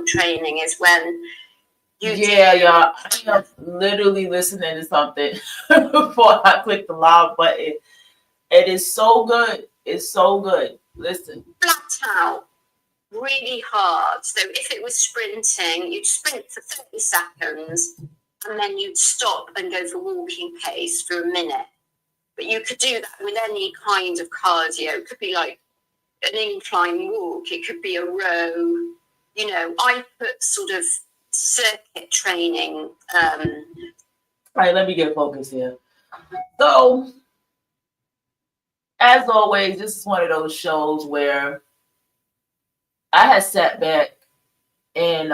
training is when you y'all. I'm literally listening to something before I click the live button. It is so good. It's so good. Listen. Flat out, really hard. So if it was sprinting, you'd sprint for 30 seconds and then you'd stop and go for walking pace for a minute. But you could do that with any kind of cardio. It could be like an incline walk. It could be a row. You know, I put sort of circuit training. All right, let me get focused here. So, as always, this is one of those shows where I had sat back and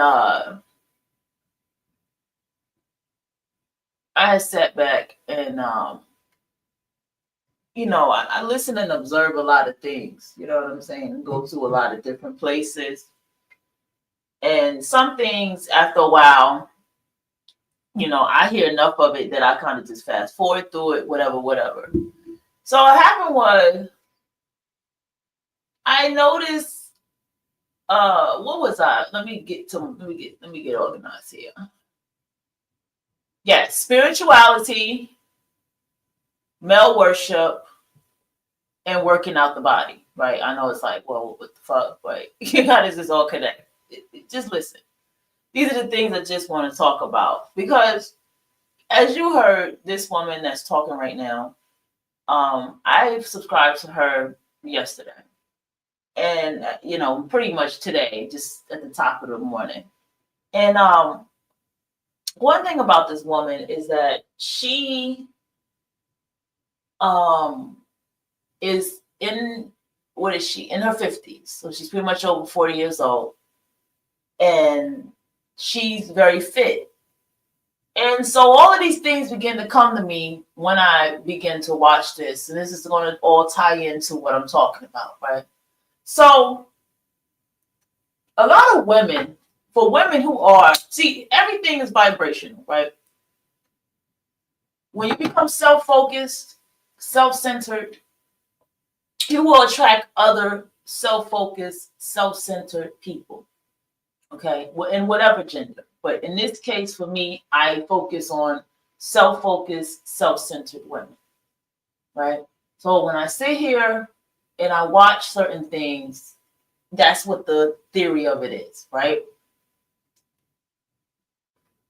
you know, I listen and observe a lot of things, you know what I'm saying, and go to a lot of different places. And some things, after a while, you know, I hear enough of it that I kind of just fast forward through it, whatever. So what happened was, I noticed, what was I? Let me get organized here. Yes, spirituality, male worship, and working out the body, right? I know it's like, well, what the fuck, but how does this all connect? Just listen. These are the things I just want to talk about, because as you heard, this woman that's talking right now, I subscribed to her yesterday, and you know, pretty much today, just at the top of the morning. And one thing about this woman is that she is in, what is she, in her 50s, so she's pretty much over 40 years old, and she's very fit. And so all of these things begin to come to me when I begin to watch this, and this is going to all tie into what I'm talking about, right? So a lot of women, for women who are, see, everything is vibrational, right? When you become self-focused, self-centered, you will attract other self-focused, self-centered people, okay, in whatever gender. But in this case, for me, I focus on self-focused, self-centered women, right? So when I sit here and I watch certain things, that's what the theory of it is, right?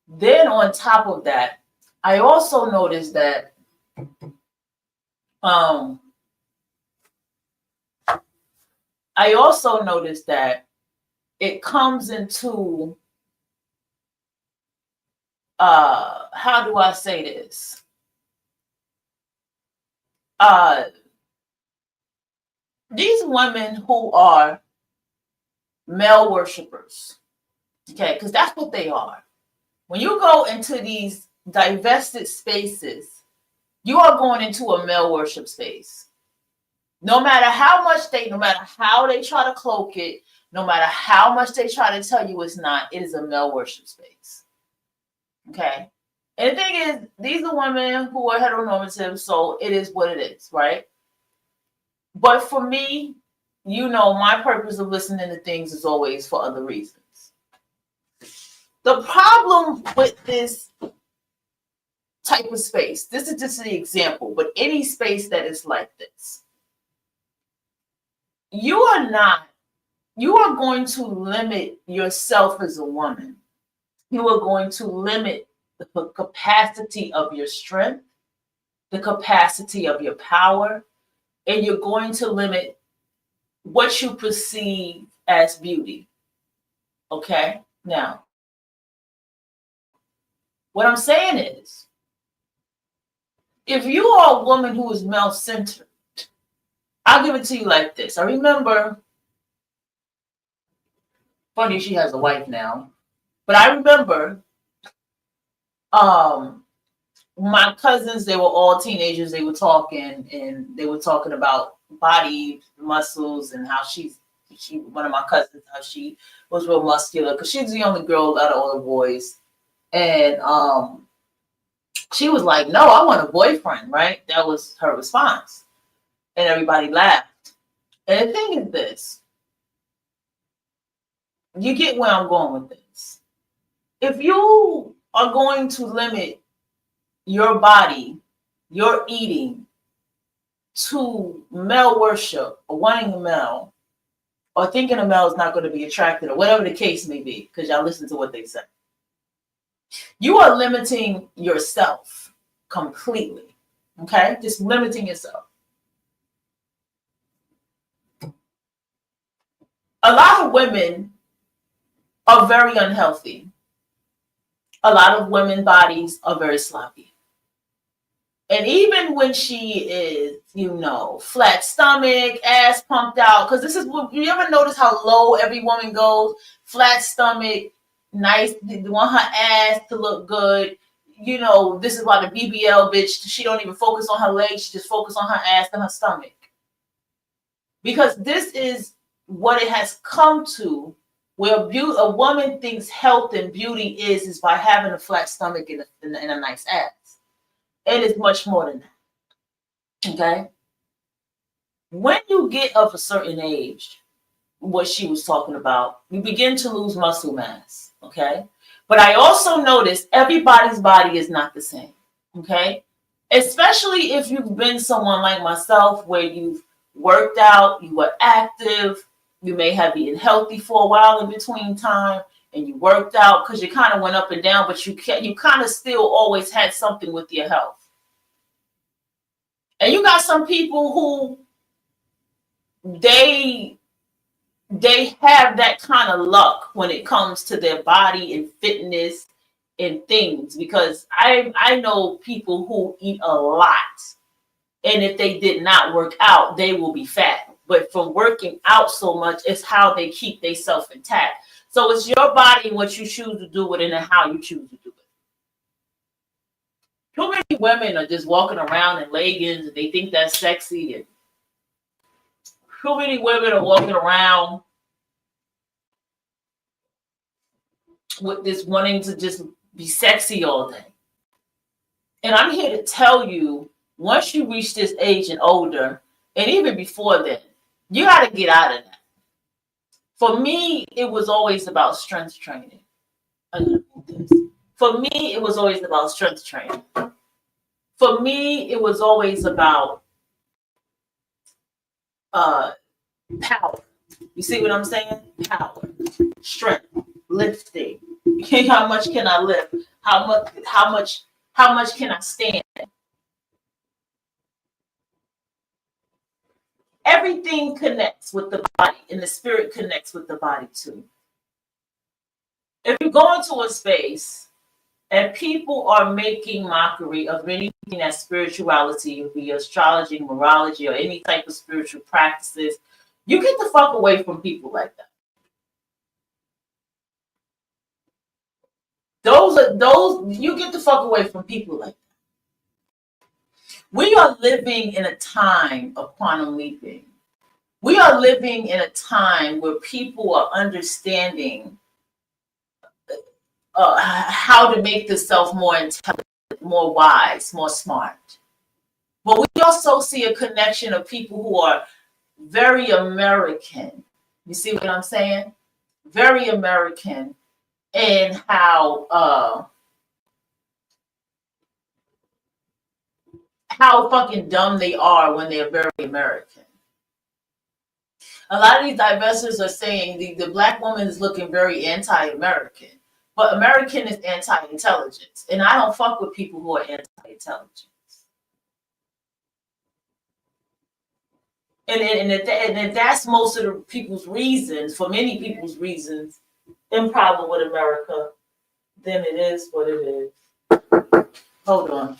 Then on top of that, I also noticed that it comes into how do I say this? These women who are male worshipers, okay, because that's what they are. When you go into these divested spaces, you are going into a male worship space. No matter how they try to cloak it, no matter how much they try to tell you it's not, it is a male worship space. Okay. And the thing is, these are women who are heteronormative, so it is what it is, right? But for me, you know, my purpose of listening to things is always for other reasons. The problem with this type of space, this is just an example, but any space that is like this, you are going to limit yourself as a woman. You are going to limit the capacity of your strength, the capacity of your power, and you're going to limit what you perceive as beauty. Okay? Now, what I'm saying is, if you are a woman who is male-centered, I'll give it to you like this. I remember, funny she has a wife now, but I remember my cousins, they were all teenagers, they were talking, and they were talking about body muscles and how she one of my cousins, how she was real muscular because she's the only girl out of all the boys. And she was like, no, I want a boyfriend, right? That was her response. And everybody laughed. And the thing is this. you get where I'm going with this. If you are going to limit your body, your eating to male worship or wanting a male or thinking a male is not going to be attracted or whatever the case may be, because y'all listen to what they say, you are limiting yourself completely. Okay? Just limiting yourself. A lot of women are very unhealthy. A lot of women's bodies are very sloppy. And even when she is, flat stomach, ass pumped out, because this is what you ever notice how low every woman goes? Flat stomach, nice, they want her ass to look good. This is why the BBL bitch, she don't even focus on her legs, she just focus on her ass and her stomach. Because this is what it has come to, where a woman thinks health and beauty is by having a flat stomach and a nice ass. It is much more than that. Okay? When you get of a certain age, what she was talking about, you begin to lose muscle mass. Okay? But I also noticed everybody's body is not the same. Okay? Especially if you've been someone like myself where you've worked out, you were active, you may have eaten healthy for a while in between time, and you worked out because you kind of went up and down, but you kind of still always had something with your health. And you got some people who they have that kind of luck when it comes to their body and fitness and things, because I know people who eat a lot, and if they did not work out, they will be fat. But from working out so much, it's how they keep themselves intact. So it's your body and what you choose to do with it and how you choose to do it. Too many women are just walking around in leggings and they think that's sexy. And too many women are walking around with this wanting to just be sexy all day. And I'm here to tell you, once you reach this age and older, and even before then, you got to get out of that. For me, it was always about strength training. For me, it was always about strength training. For me, it was always about power. You see what I'm saying? Power, strength, lifting. How much can I lift? How much can I stand? Everything connects with the body, and the spirit connects with the body too. If you go into a space and people are making mockery of anything that's spirituality, be astrology, numerology, or any type of spiritual practices, you get the fuck away from people like that. You get the fuck away from people like that. We are living in a time of quantum leaping. We are living in a time where people are understanding how to make themselves more intelligent, more wise, more smart. But we also see a connection of people who are very American. You see what I'm saying? Very American in how fucking dumb they are when they're very American. A lot of these divestors are saying the black woman is looking very anti-American. But American is anti-intelligence. And I don't fuck with people who are anti-intelligence. And if that's most of the people's reasons, for many people's reasons, in problem with America, then it is what it is. Hold on.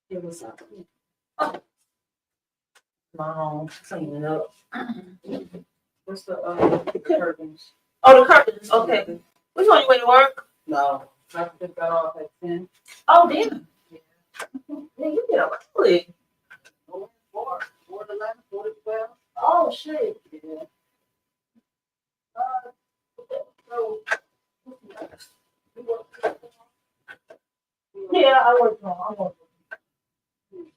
It was up. No, clean it up. What's the curtains? Oh, the curtains. Okay. Which one you went to work? No. I picked that off at 10. Oh, damn. Yeah. Yeah, you get up early. 4 to 11, 4 to 12. Oh, shit. Yeah. So, Yeah, I work on.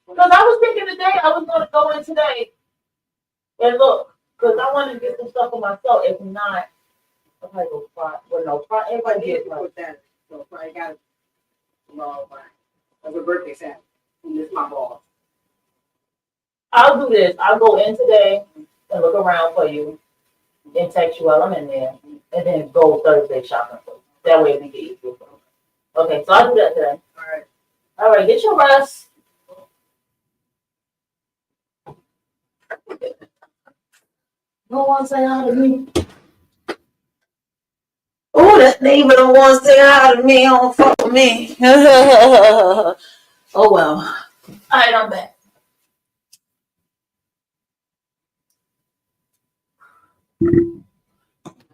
Because I was thinking today I was going to go in today and look, because I wanted to get some stuff for myself. If not, I'm going to go fry. Well, no, fry. Everybody gets like that. So I got it tomorrow. As a birthday Saturday. It's my boss. I'll do this. I'll go in today and look around for you and text you while I'm in there, and then go Thursday shopping for you. That way we can eat food. Okay, so I'll do that today. All right. All right, get your rest. No one say hi to me. Oh, that neighbor don't want to say hi to me. Don't fuck with me. Oh well. All right, I'm back.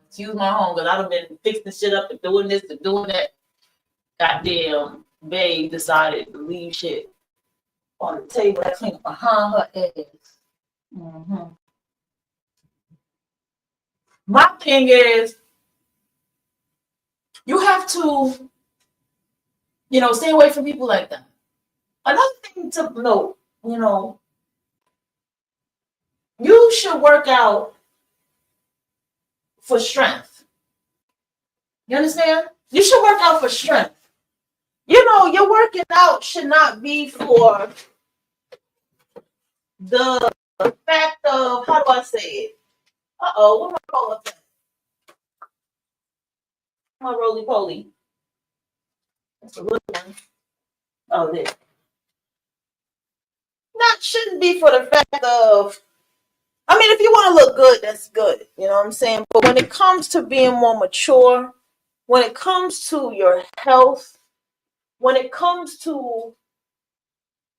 Excuse my home, because I've been fixing shit up and doing this and doing that. Goddamn babe decided to leave shit on the table that clean behind her ass. Mm-hmm. My thing is, you have to, stay away from people like that. Another thing to note, you should work out for strength. You understand? You should work out for strength. Your working out should not be for the fact of, how do I say it? What am I calling that? My roly poly. That's a good one. Oh, this. That shouldn't be for the fact of, if you want to look good, that's good. You know what I'm saying? But when it comes to being more mature, when it comes to your health, when it comes to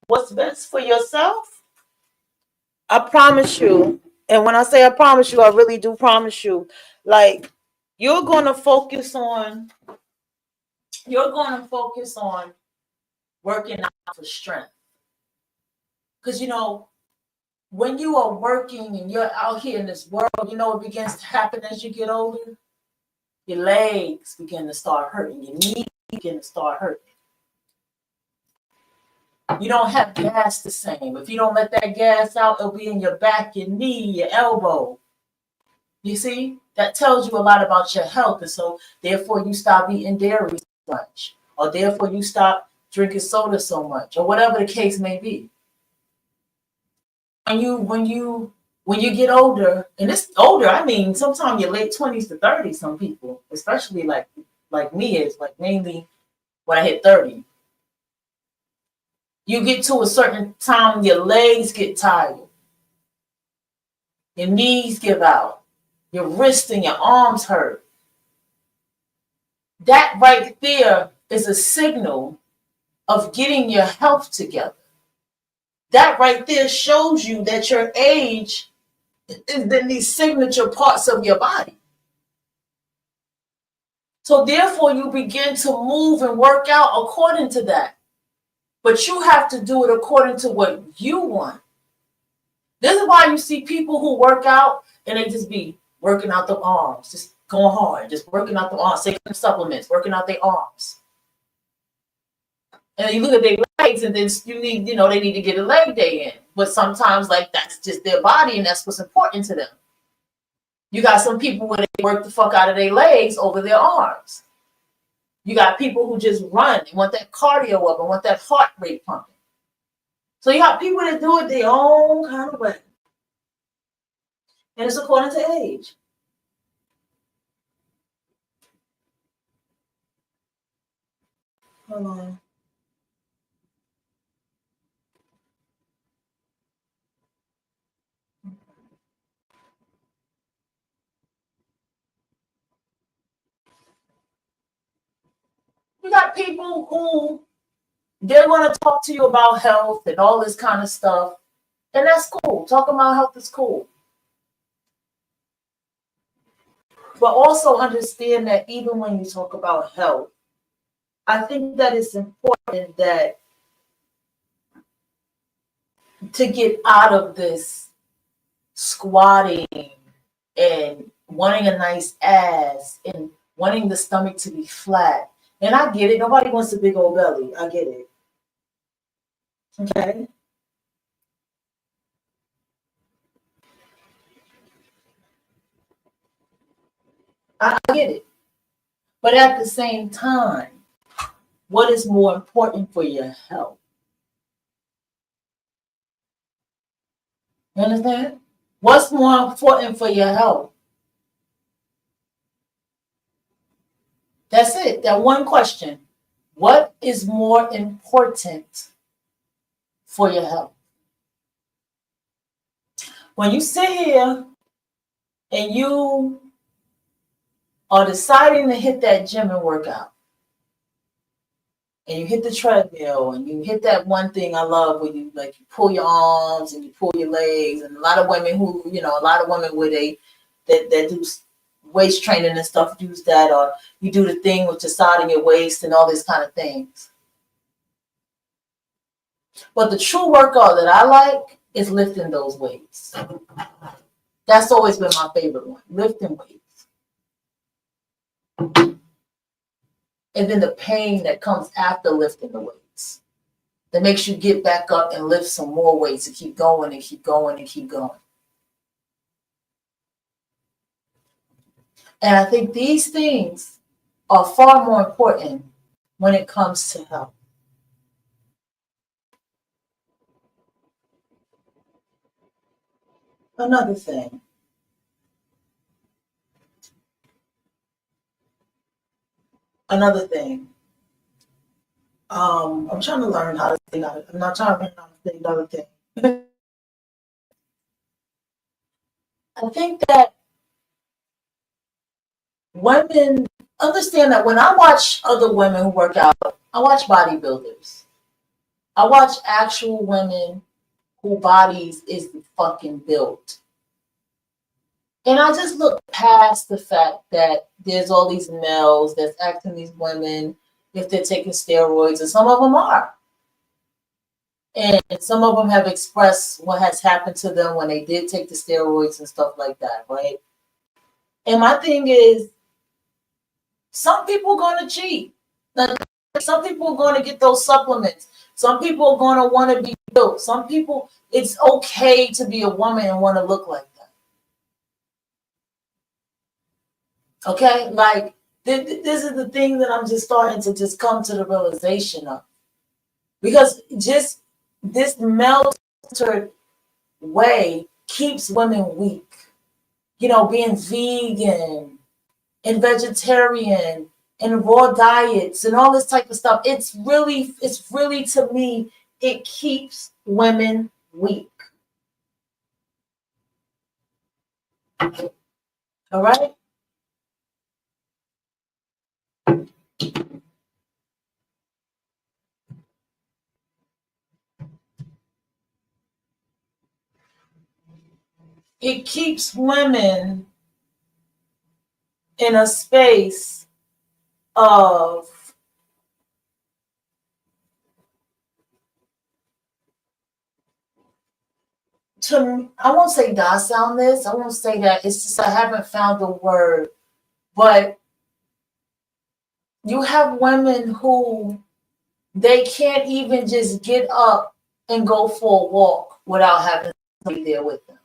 what's best for yourself, I promise you, and when I say I promise you, I really do promise you, like, you're going to focus on working out for strength. Because, when you are working and you're out here in this world, what begins to happen as you get older? Your legs begin to start hurting. Your knees begin to start hurting. You don't have gas the same. If you don't let that gas out, it'll be in your back, your knee, your elbow. You see? That tells you a lot about your health. And so, therefore, you stop eating dairy so much. Or therefore, you stop drinking soda so much. Or whatever the case may be. When you get older, and it's older, sometimes your late 20s to 30s, some people, especially like me, is like mainly when I hit 30. You get to a certain time, your legs get tired. Your knees give out. Your wrists and your arms hurt. That right there is a signal of getting your health together. That right there shows you that your age is in these signature parts of your body. So therefore, you begin to move and work out according to that. But you have to do it according to what you want. This is why you see people who work out and they just be working out their arms, just going hard, just working out the arms, taking supplements, working out their arms. And you look at their legs, and then they need to get a leg day in. But sometimes, that's just their body, and that's what's important to them. You got some people where they work the fuck out of their legs over their arms. You got people who just run and want that cardio up and want that heart rate pumping. So you got people that do it their own kind of way. And it's according to age. Hold on. You got people who they're going to talk to you about health and all this kind of stuff. And that's cool. Talking about health is cool. But also understand that even when you talk about health, I think that it's important that to get out of this squatting and wanting a nice ass and wanting the stomach to be flat And I get it. Nobody wants a big old belly. I get it. Okay. I get it. But at the same time, what is more important for your health? You understand? What's more important for your health? That's it. That one question. What is more important for your health? When you sit here and you are deciding to hit that gym and work out, and you hit the treadmill and you hit that one thing I love where you like you pull your arms and you pull your legs, and a lot of women where that do waist training and stuff use that, or you do the thing with the side of your waist and all these kind of things. But the true workout that I like is lifting those weights. That's always been my favorite one, lifting weights. And then the pain that comes after lifting the weights that makes you get back up and lift some more weights and keep going and keep going and keep going. And I think these things are far more important when it comes to health. Another thing. I'm trying to learn how to say that. I'm not trying to learn how to say another thing. I think that women understand that when I watch other women who work out, I watch bodybuilders. I watch actual women whose bodies is fucking built. And I just look past the fact that there's all these males that's asking these women if they're taking steroids, and some of them are. And some of them have expressed what has happened to them when they did take the steroids and stuff like that, right? And my thing is, some people are going to cheat. Now, some people are going to get those supplements. Some people are going to want to be built. Some people, it's okay to be a woman and want to look like that. Okay? Like, this is the thing that I'm just starting to just come to the realization of. Because just this male-centered way keeps women weak. You know, being vegan and vegetarian and raw diets and all this type of stuff. It's really to me, it keeps women weak. All right? It keeps women in a space of I won't say docileness. I won't say that. It's just I haven't found the word. But you have women who they can't even just get up and go for a walk without having somebody there with them.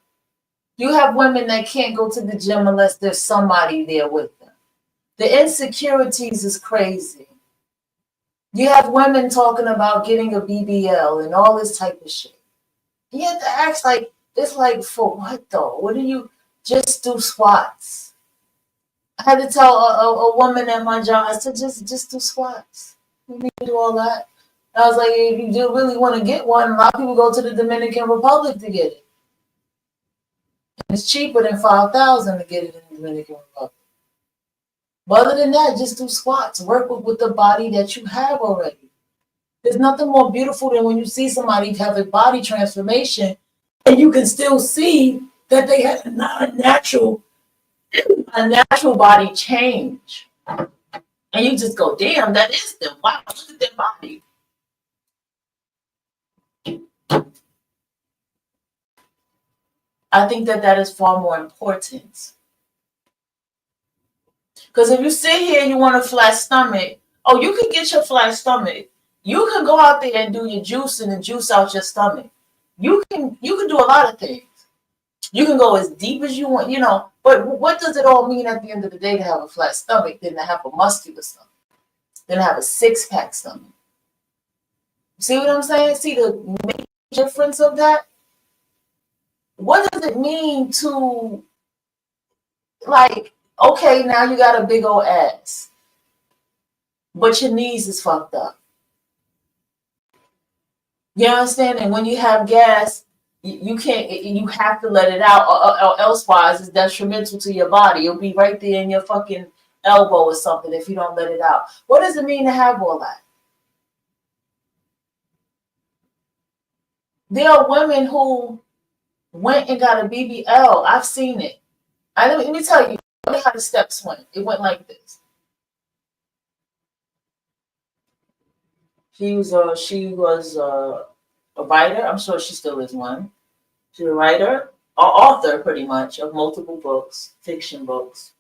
You have women that can't go to the gym unless there's somebody there with them. The insecurities is crazy. You have women talking about getting a BBL and all this type of shit. You have to ask, like, it's like, for what though? What do you just do squats? I had to tell a woman at my job, I said, just do squats. You need to do all that. I was like, if you do really want to get one, a lot of people go to the Dominican Republic to get it. And it's cheaper than $5,000 to get it in the Dominican Republic. But other than that, just do squats. Work with the body that you have already. There's nothing more beautiful than when you see somebody have a body transformation and you can still see that they had a natural body change. And you just go, damn, that is them. Wow, look at their body. I think that is far more important. Because if you sit here and you want a flat stomach, Oh, you can get your flat stomach. You can go out there and do your juicing and juice out your stomach. You can do a lot of things. You can go as deep as you want, you know. But what does it all mean at the end of the day to have a flat stomach than to have a muscular stomach, than to have a six-pack stomach? See what I'm saying? See the major difference of that? What does it mean to, like, okay, now you got a big old ass, but your knees is fucked up. You understand? And when you have gas, you can't, you have to let it out, or elsewise it's detrimental to your body. It'll be right there in your fucking elbow or something if you don't let it out. What does it mean to have all that? There are women who went and got a BBL. I've seen it. Let me tell you how the steps went. It went like this. She was a writer. I'm sure she still is one. She's a writer, or author, pretty much, of multiple books, fiction books.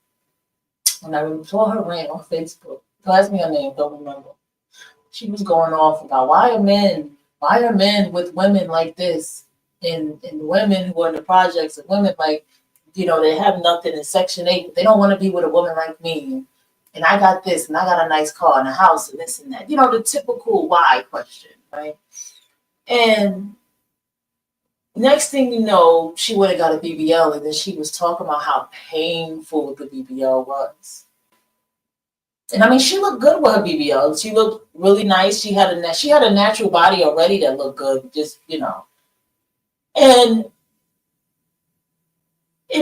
And I saw her rant on Facebook. Ask me her name, don't remember. She was going off about why are men with women like this, and women who are in the projects, and women like, you know, they have nothing in Section 8, but they don't want to be with a woman like me. And I got this, and I got a nice car and a house and this and that. You know, the typical why question, right? And next thing you know, she went and got a BBL, and then she was talking about how painful the BBL was. And I mean, she looked good with her BBL. She looked really nice. She had a natural body already that looked good, just, you know. And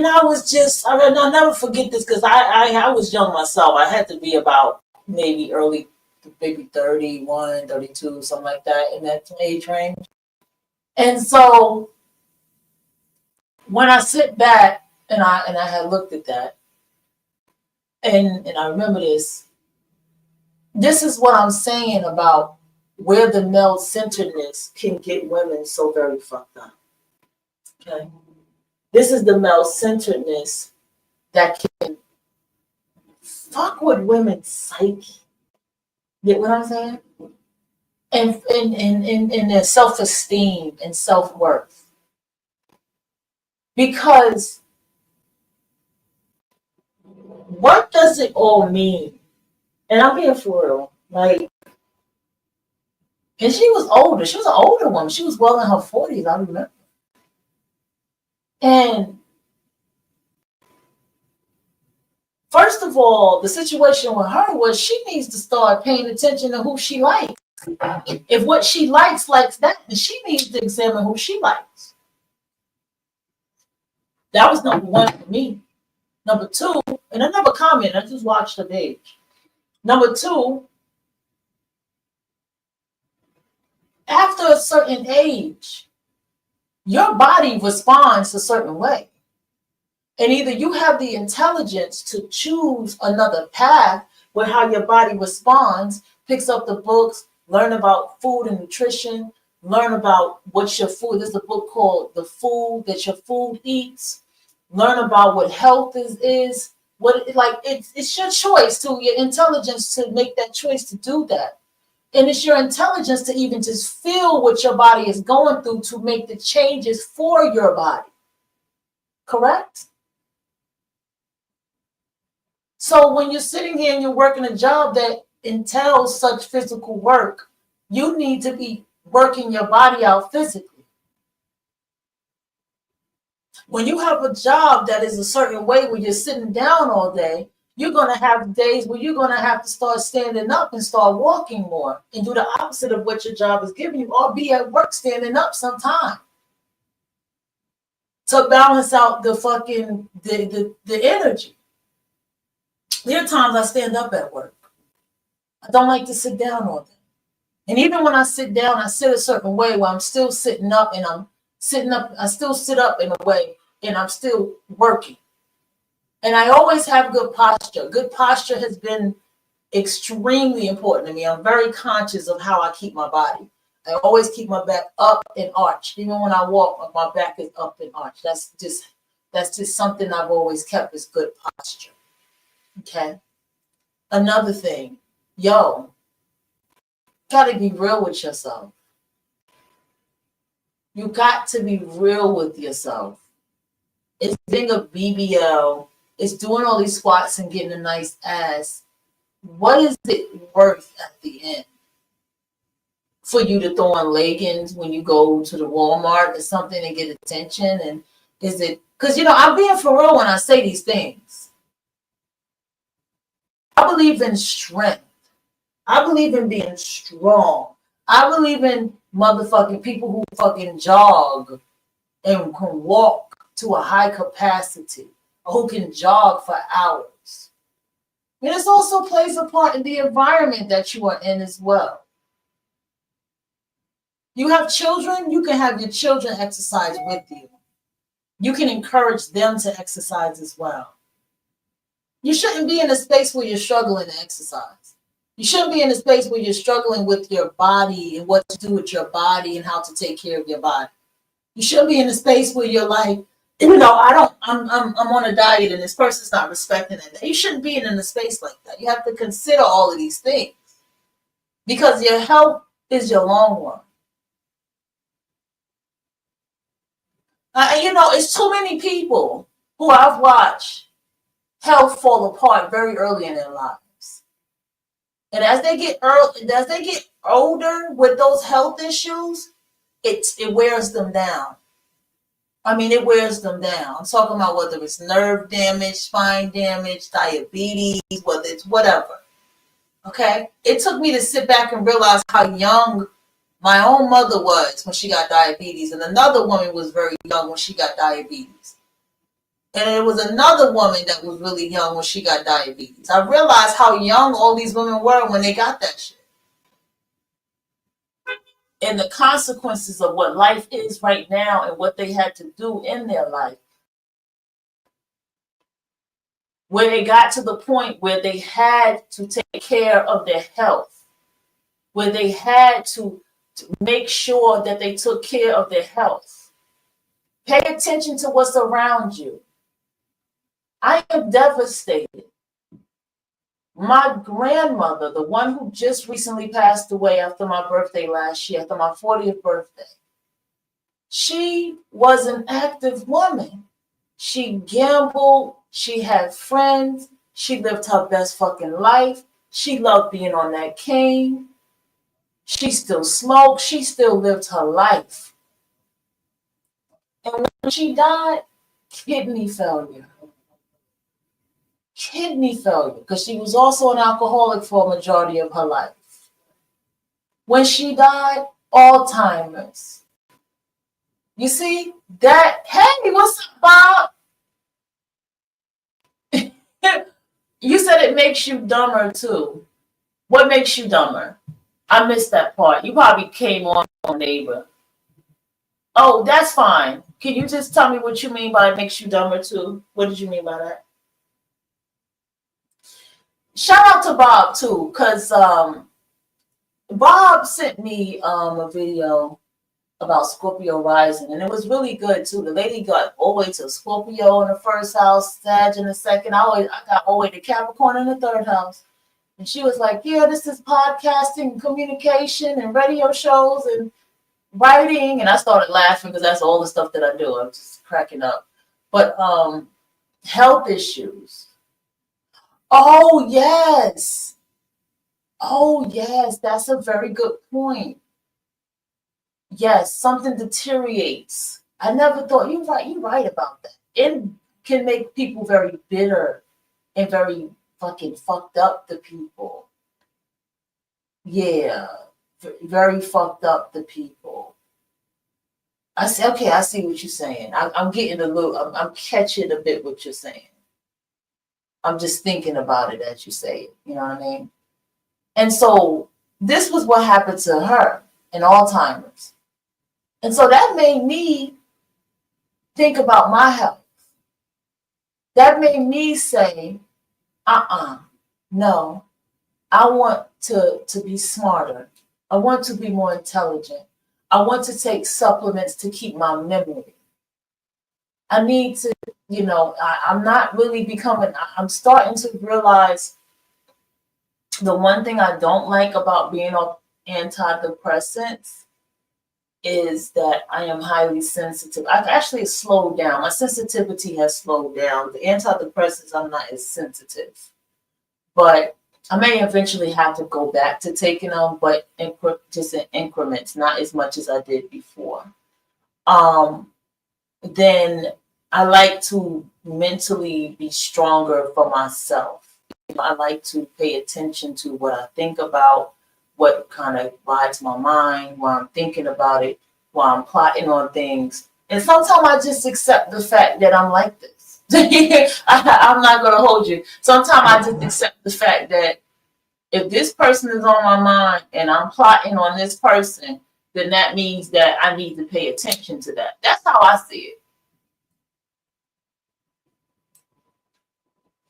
I was just, I'll never forget this because I was young myself. I had to be about maybe 31, 32, something like that, in that age range. And so when I sit back and I had looked at that, and I remember this is what I'm saying about where the male-centeredness can get women so very fucked up. Okay? This is the male-centeredness that can fuck with women's psyche. Get what I'm saying? And in their self-esteem and self-worth. Because what does it all mean? And I'm being for real. Like, and she was older. She was an older woman. She was well in her 40s, I remember. And first of all, the situation with her was she needs to start paying attention to who she likes. If what she likes that, then she needs to examine who she likes. That was number one for me. Number two, and I never commented, I just watched the page. Number two, after a certain age, your body responds a certain way. And either you have the intelligence to choose another path where how your body responds, picks up the books, learn about food and nutrition, learn about what's your food. There's a book called The Food That Your Food Eats. Learn about what health is. It's your choice, to your intelligence to make that choice to do that. And it's your intelligence to even just feel what your body is going through to make the changes for your body. Correct? So when you're sitting here and you're working a job that entails such physical work, you need to be working your body out physically. When you have a job that is a certain way where you're sitting down all day, you're going to have days where you're going to have to start standing up and start walking more and do the opposite of what your job is giving you, or be at work standing up sometime to balance out the fucking the energy. There are times I stand up at work. I don't like to sit down all day. And even when I sit down, I sit a certain way where I'm still sitting up, and I'm sitting up. I still sit up in a way, and I'm still working. And I always have good posture. Good posture has been extremely important to me. I'm very conscious of how I keep my body. I always keep my back up and arched. Even when I walk, my back is up and arched. That's just something I've always kept, is good posture. Okay. Another thing, gotta be real with yourself. You got to be real with yourself. It's being a BBL. It's doing all these squats and getting a nice ass. What is it worth at the end? For you to throw on leggings when you go to the Walmart or something and get attention? And is it, because, I'm being for real when I say these things. I believe in strength. I believe in being strong. I believe in motherfucking people who fucking jog and can walk to a high capacity, or who can jog for hours. And this also plays a part in the environment that you are in as well. You have children, you can have your children exercise with you. You can encourage them to exercise as well. You shouldn't be in a space where you're struggling to exercise. You shouldn't be in a space where you're struggling with your body and what to do with your body and how to take care of your body. You shouldn't be in a space where you're like, I'm on a diet and this person's not respecting it. You shouldn't be in a space like that. You have to consider all of these things because your health is your long run. It's too many people who I've watched health fall apart very early in their lives. And as they get older with those health issues, it wears them down. It wears them down. I'm talking about whether it's nerve damage, spine damage, diabetes, whether it's whatever. Okay? It took me to sit back and realize how young my own mother was when she got diabetes, and another woman was very young when she got diabetes. And it was another woman that was really young when she got diabetes. I realized how young all these women were when they got that shit. And the consequences of what life is right now and what they had to do in their life. Where they got to the point where they had to take care of their health. Where they had to make sure that they took care of their health. Pay attention to what's around you. I am devastated. My grandmother, the one who just recently passed away after my birthday last year, after my 40th birthday, she was an active woman. She gambled. She had friends. She lived her best fucking life. She loved being on that cane. She still smoked. She still lived her life. And when she died, kidney failure. Kidney failure, because she was also an alcoholic for a majority of her life. When she died, Alzheimer's. You see that? Hey, what's up, Bob? You said it makes you dumber too. What makes you dumber? I missed that part. You probably came on neighbor. Oh, that's fine. Can you just tell me what you mean by it makes you dumber too? What did you mean by that? Shout out to Bob too, because Bob sent me a video about Scorpio rising, and it was really good too. The lady got all the way to Scorpio in the first house, Sag in the second. I got all the way to Capricorn in the third house. And she was like, yeah, this is podcasting and communication and radio shows and writing. And I started laughing because that's all the stuff that I do. I'm just cracking up. But health issues. Oh, yes. Oh, yes. That's a very good point. Yes, something deteriorates. I never thought, you're right about that. It can make people very bitter and very fucking fucked up, the people. Yeah, very fucked up, the people. I say, okay, I see what you're saying. I'm getting a little, I'm catching a bit what you're saying. I'm just thinking about it as you say it. You know what I mean? And so this was what happened to her in Alzheimer's. And so that made me think about my health. That made me say, no, I want to be smarter. I want to be more intelligent. I want to take supplements to keep my memory. I need to, I'm not really becoming, I'm starting to realize the one thing I don't like about being antidepressants is that I am highly sensitive. I've actually slowed down. My sensitivity has slowed down. The antidepressants, I'm not as sensitive. But I may eventually have to go back to taking them, but just in increments, not as much as I did before. Then I like to mentally be stronger for myself. I like to pay attention to what I think about, what kind of rides my mind, while I'm thinking about it, while I'm plotting on things. And sometimes I just accept the fact that I'm like this. I'm not going to hold you. Sometimes I just accept the fact that if this person is on my mind and I'm plotting on this person, then that means that I need to pay attention to that. That's how I see it.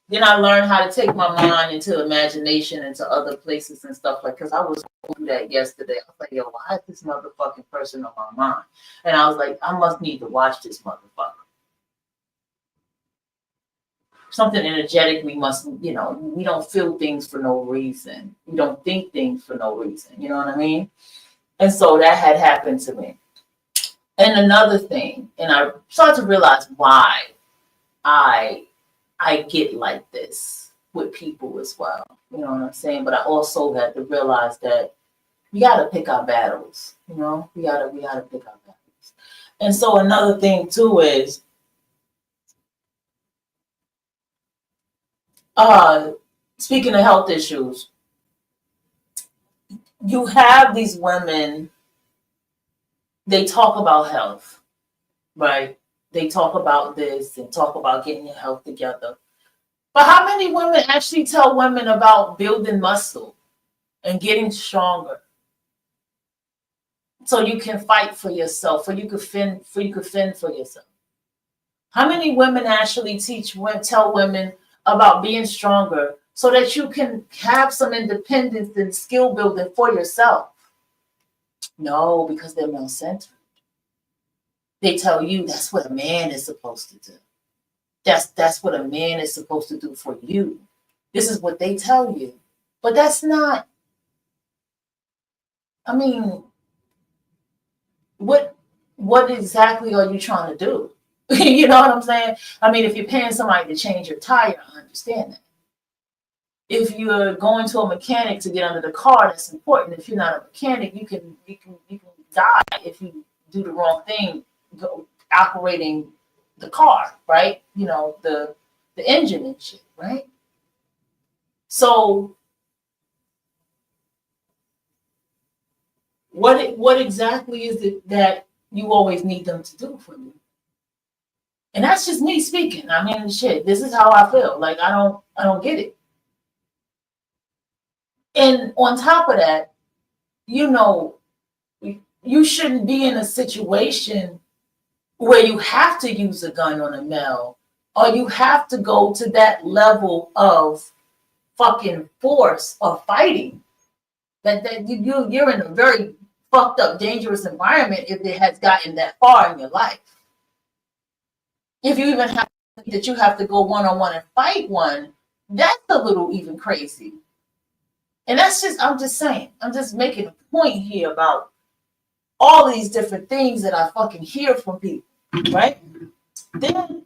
Then I learned how to take my mind into imagination, into other places and stuff like, because I was going through that yesterday. I was like, yo, why is this motherfucking person on my mind? And I was like, I must need to watch this motherfucker. Something energetically must, we don't feel things for no reason. We don't think things for no reason. You know what I mean? And so that had happened to me. And another thing, and I started to realize why I get like this with people as well. You know what I'm saying? But I also had to realize that we got to pick our battles. We gotta pick our battles. And so another thing too is, speaking of health issues, you have these women, they talk about health, right? They talk about this and talk about getting your health together. But how many women actually tell women about building muscle and getting stronger so you can fight for yourself, or you could fend for yourself? How many women actually tell women about being stronger so that you can have some independence and skill building for yourself? No, because they're male-centered. They tell you that's what a man is supposed to do. That's what a man is supposed to do for you. This is what they tell you. But that's not, I mean, what exactly are you trying to do? You know what I'm saying? I mean, if you're paying somebody to change your tire, I understand that. If you're going to a mechanic to get under the car, that's important. If you're not a mechanic, you can die if you do the wrong thing, operating the car, right? The engine and shit, right? So what exactly is it that you always need them to do for you? And that's just me speaking. I mean, shit, this is how I feel. Like, I don't get it. And on top of that, you shouldn't be in a situation where you have to use a gun on a male, or you have to go to that level of fucking force or fighting. That you're in a very fucked up, dangerous environment if it has gotten that far in your life. If you even have that you have to go one-on-one and fight one, that's a little even crazy. And I'm just saying, I'm just making a point here about all these different things that I fucking hear from people, right? Then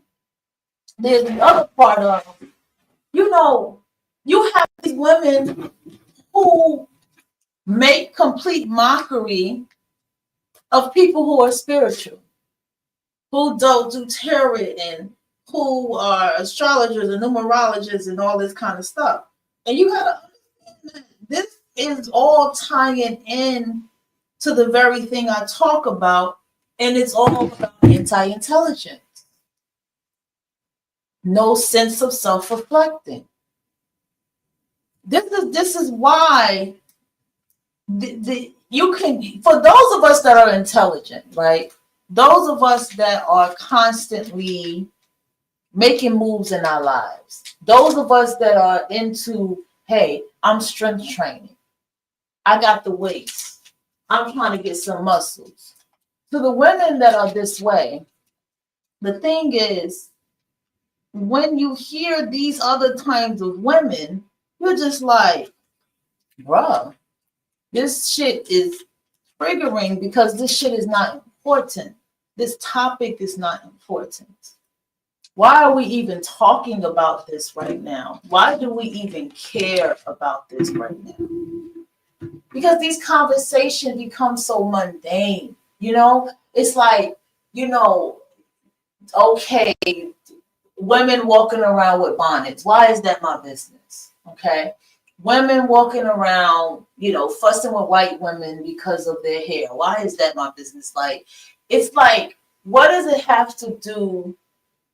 there's the other part of, you have these women who make complete mockery of people who are spiritual, who don't do tarot, and who are astrologers and numerologists and all this kind of stuff. And you gotta understand that this is all tying in to the very thing I talk about, and it's all about anti-intelligence. No sense of self-reflecting. This is why you can, for those of us that are intelligent, right? Those of us that are constantly making moves in our lives, those of us that are into, hey, I'm strength training, I got the weights, I'm trying to get some muscles. To the women that are this way, the thing is, when you hear these other kinds of women, you're just like, bruh, This shit is triggering because this shit is not important. This topic is not important. Why are we even talking about this right now? Why do we even care about this right now? Because these conversations become so mundane. You know, it's like, you know, okay, women walking around with bonnets. Why is that my business? Okay. Women walking around, you know, fussing with white women because of their hair. Why is that my business? Like, it's like, what does it have to do?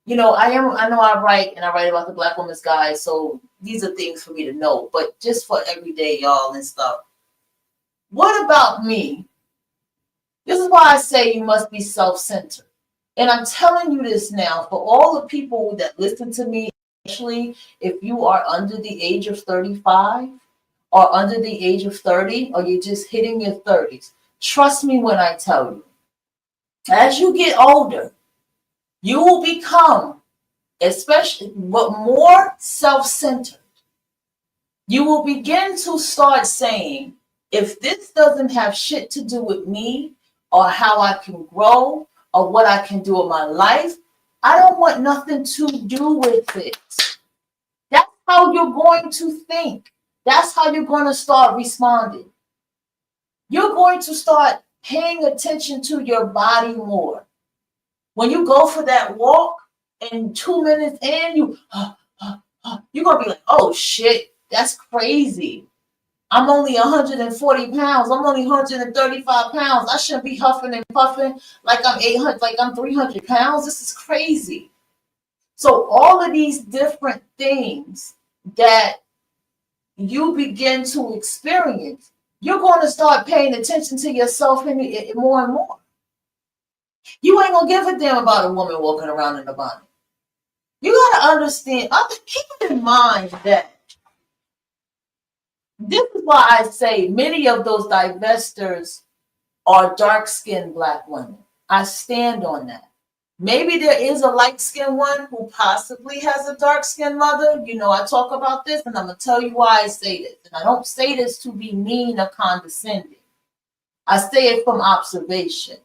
You know, I know I write about the Black woman's guide, so these are things for me to know, but just for everyday y'all and stuff. What about me? This is why I say you must be self-centered. And I'm telling you this now for all the people that listen to me, especially if you are under the age of 35 or under the age of 30, or you're just hitting your 30s. Trust me when I tell you, as you get older, you will become, especially, but more self-centered. You will begin to start saying, if this doesn't have shit to do with me or how I can grow or what I can do in my life, I don't want nothing to do with it. That's how you're going to think. That's how you're going to start responding. You're going to start paying attention to your body more. When you go for that walk and 2 minutes in, you're going to be like, oh shit, that's crazy. I'm only 140 pounds. I'm only 135 pounds. I shouldn't be huffing and puffing like I'm 800, like I'm 300 pounds. This is crazy. So all of these different things that you begin to experience, you're going to start paying attention to yourself more and more. You ain't going to give a damn about a woman walking around in a bonnet. You got to understand, keep in mind that this is why I say many of those divestors are dark-skinned Black women. I stand on that. Maybe there is a light-skinned one who possibly has a dark-skinned mother. You know, I talk about this, and I'm going to tell you why I say this. And I don't say this to be mean or condescending. I say it from observation.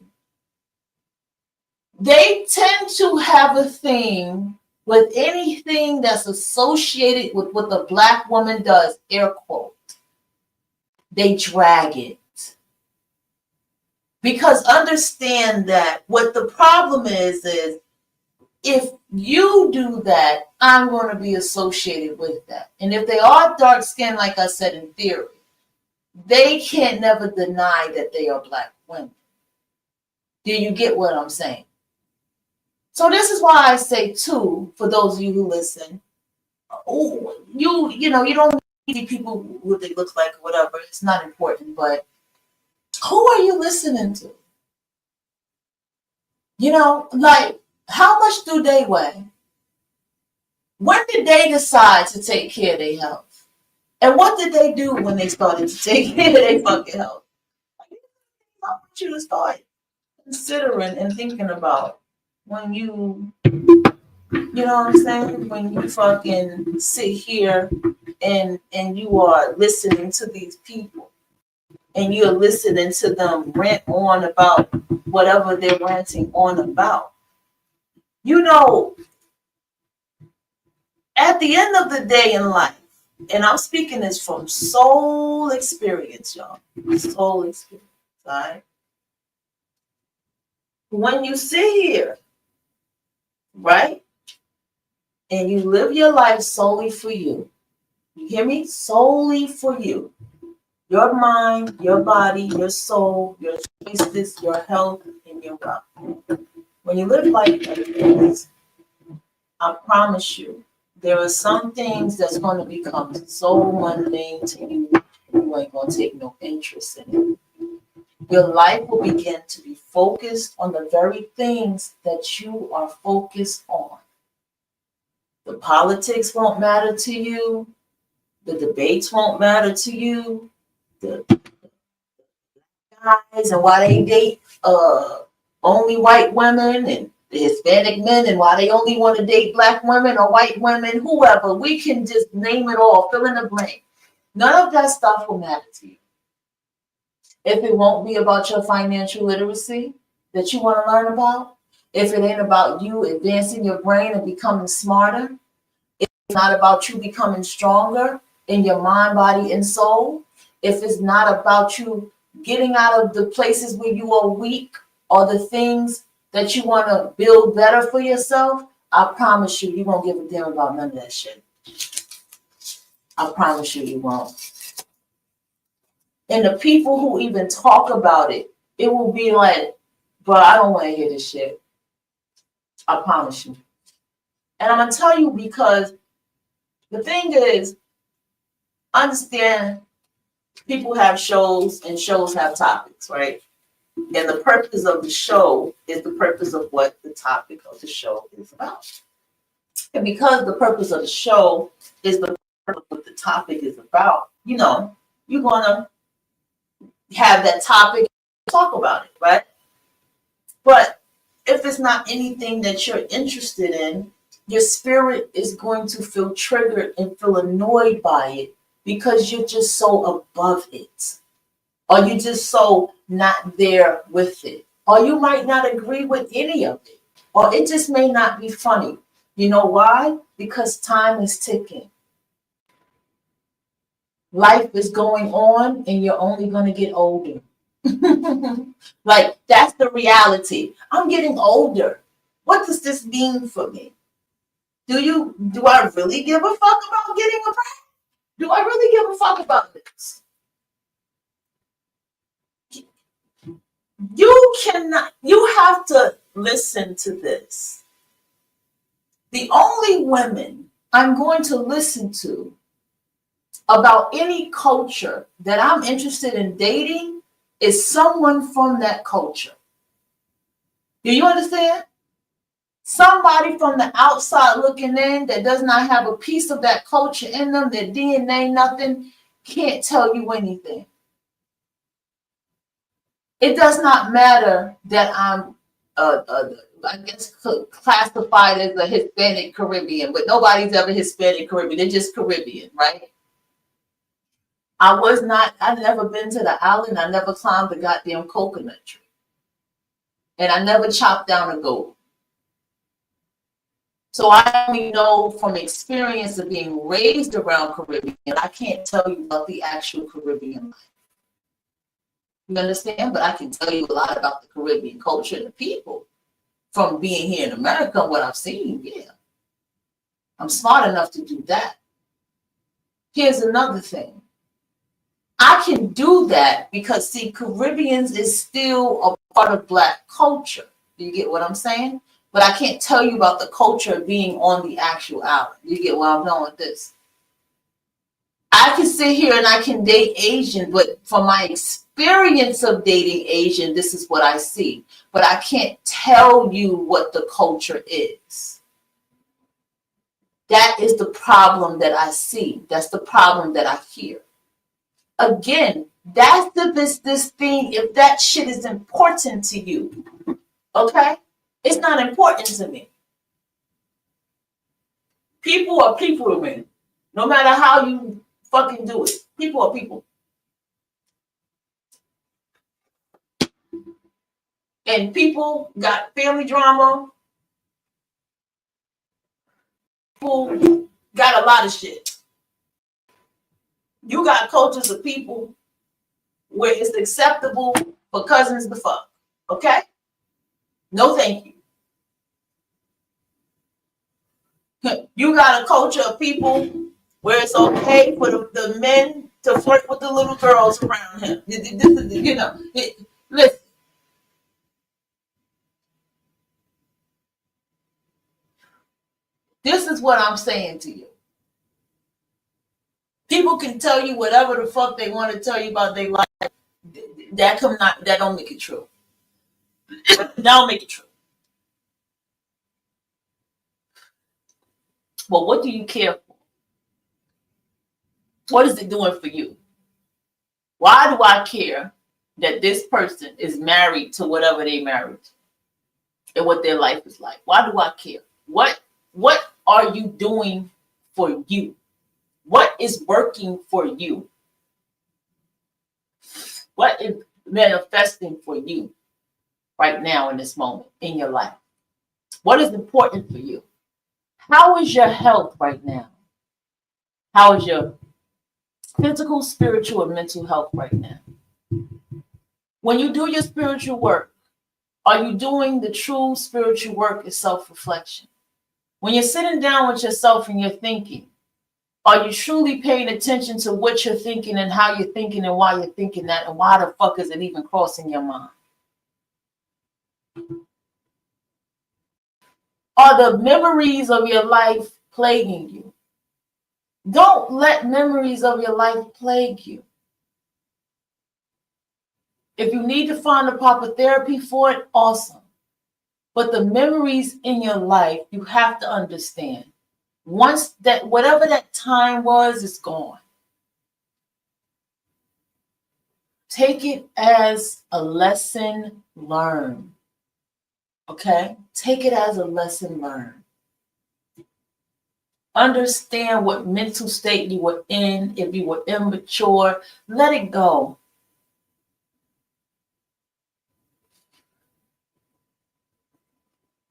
They tend to have a thing with anything that's associated with what the Black woman does, air quote. They drag it. Because understand that what the problem is if you do that, I'm going to be associated with that. And if they are dark skinned, like I said in theory, they can't never deny that they are Black women. Do you get what I'm saying? So this is why I say too, for those of you who listen, you know, you don't need people what they look like or whatever. It's not important, but who are you listening to? You know, like, how much do they weigh? When did they decide to take care of their health? And what did they do when they started to take care of their fucking health? I want you to start considering and thinking about when you know what I'm saying? When you fucking sit here and you are listening to these people. And you're listening to them rant on about whatever they're ranting on about. You know, at the end of the day in life, and I'm speaking this from soul experience, y'all. Soul experience, all right? When you sit here, right, and you live your life solely for you hear me? Solely for you. Your mind, your body, your soul, your choices, your health, and your wealth. When you live like that, I promise you, there are some things that's going to become so mundane to you, you ain't going to take no interest in it. Your life will begin to be focused on the very things that you are focused on. The politics won't matter to you. The debates won't matter to you. The guys and why they date only white women and the Hispanic men and why they only want to date Black women or white women, whoever. We can just name it all, fill in the blank. None of that stuff will matter to you. if it won't be about your financial literacy that you want to learn about, if it ain't about you advancing your brain and becoming smarter, if it's not about you becoming stronger in your mind, body, and soul, if it's not about you getting out of the places where you are weak or the things that you want to build better for yourself, I promise you won't give a damn about none of that shit. I promise you won't. And the people who even talk about it, it will be like, bro, I don't want to hear this shit. I promise you. And I'm going to tell you because the thing is, understand people have shows and shows have topics, right? And the purpose of the show is the purpose of what the topic of the show is about. And because the purpose of the show is the purpose of what the topic is about, you know, you're going to have that topic, talk about it, right? But if it's not anything that you're interested in, your spirit is going to feel triggered and feel annoyed by it because you're just so above it. Or you're just so not there with it. Or you might not agree with any of it. Or it just may not be funny. You know why? Because time is ticking. Life is going on and you're only going to get older. Like, that's the reality. I'm getting older. What does this mean for me? Do I really give a fuck about getting a break? Do I really give a fuck about this? You have to listen to this. The only women I'm going to listen to about any culture that I'm interested in dating is someone from that culture. Do you understand? Somebody from the outside looking in that does not have a piece of that culture in them, their DNA, nothing, can't tell you anything. It does not matter that I'm, I guess, classified as a Hispanic Caribbean, but nobody's ever Hispanic Caribbean. They're just Caribbean, right? I've never been to the island. I never climbed the goddamn coconut tree. And I never chopped down a goat. So I only know from experience of being raised around Caribbean, I can't tell you about the actual Caribbean life. You understand? But I can tell you a lot about the Caribbean culture and the people from being here in America and what I've seen. Yeah. I'm smart enough to do that. Here's another thing. I can do that because, see, Caribbeans is still a part of Black culture. Do you get what I'm saying? But I can't tell you about the culture of being on the actual island. You get where I'm going with this? I can sit here and I can date Asian, but from my experience of dating Asian, this is what I see. But I can't tell you what the culture is. That is the problem that I see. That's the problem that I hear. Again, that's this thing. If that shit is important to you, okay? It's not important to me. People are people to me. No matter how you fucking do it. People are people. And people got family drama. People got a lot of shit. You got cultures of people where it's acceptable for cousins to fuck. Okay? No thank you. You got a culture of people where it's okay for the men to flirt with the little girls around him. You know, listen. This is what I'm saying to you. People can tell you whatever the fuck they want to tell you about their life. That don't make it true. That don't make it true. But what do you care for? What is it doing for you? Why do I care that this person is married to whatever they married and what their life is like? Why do I care? What are you doing for you? What is working for you? manifesting for you right now in this moment in your life? What is important for you? How is your health right now? How is your physical, spiritual, and mental health right now? When you do your spiritual work, are you doing the true spiritual work of self-reflection? When you're sitting down with yourself and you're thinking, are you truly paying attention to what you're thinking and how you're thinking and why you're thinking that and why the fuck is it even crossing your mind? Are the memories of your life plaguing you? Don't let memories of your life plague you. If you need to find a proper therapy for it, awesome. But the memories in your life, you have to understand. Once that, whatever that time was, is gone. Take it as a lesson learned. Okay? Take it as a lesson learned. Understand what mental state you were in. If you were immature, let it go.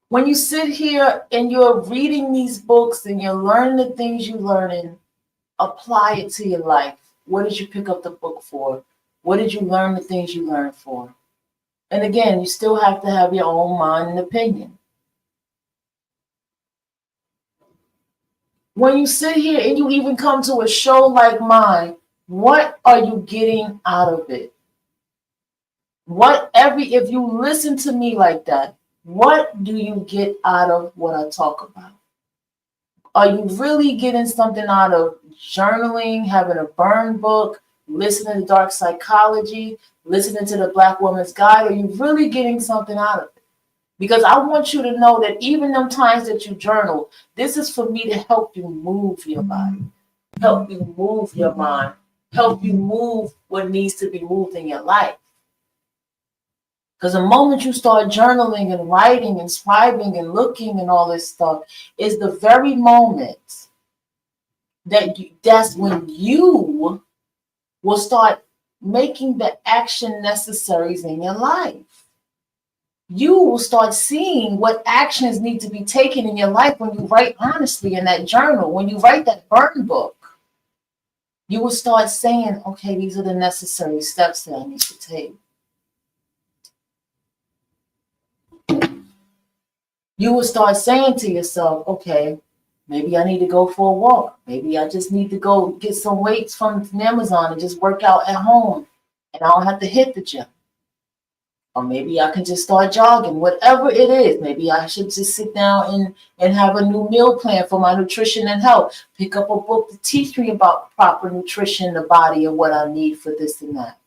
When you sit here and you're reading these books and you're learning the things you're learning, apply it to your life. What did you pick up the book for? What did you learn the things you learned for? And again, you still have to have your own mind and opinion. When you sit here and you even come to a show like mine, what are you getting out of it? If you listen to me like that, what do you get out of what I talk about? Are you really getting something out of journaling, having a burn book, listening to Dark Psychology, listening to the Black Woman's Guide? Are you really getting something out of it? Because I want you to know that even them times that you journal, this is for me to help you move your body, help you move your mind, help you move what needs to be moved in your life. Because the moment you start journaling and writing and scribing and looking and all this stuff is the very moment that's when you will start making the action necessaries in your life. You will start seeing what actions need to be taken in your life when you write honestly in that journal, when you write that burn book. You will start saying, okay, these are the necessary steps that I need to take. You will start saying to yourself, okay, maybe I need to go for a walk. Maybe I just need to go get some weights from Amazon and just work out at home and I don't have to hit the gym. Or maybe I can just start jogging, whatever it is. Maybe I should just sit down and have a new meal plan for my nutrition and health. Pick up a book to teach me about proper nutrition in the body and what I need for this and that.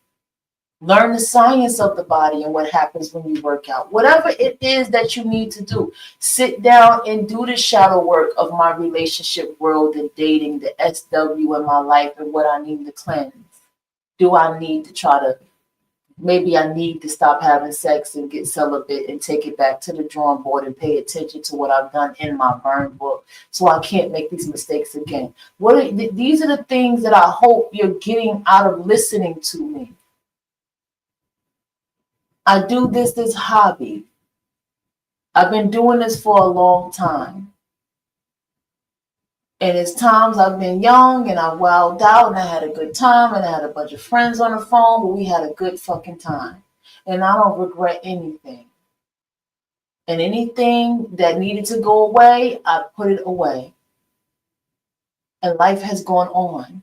Learn the science of the body and what happens when you work out. Whatever it is that you need to do, sit down and do the shadow work of my relationship world and dating, the SW in my life and what I need to cleanse. Do I need to maybe I need to stop having sex and get celibate and take it back to the drawing board and pay attention to what I've done in my burn book so I can't make these mistakes again. These are the things that I hope you're getting out of listening to me. I do this as hobby. I've been doing this for a long time. And it's times I've been young and I wowed out and I had a good time and I had a bunch of friends on the phone, but we had a good fucking time. And I don't regret anything. And anything that needed to go away, I put it away. And life has gone on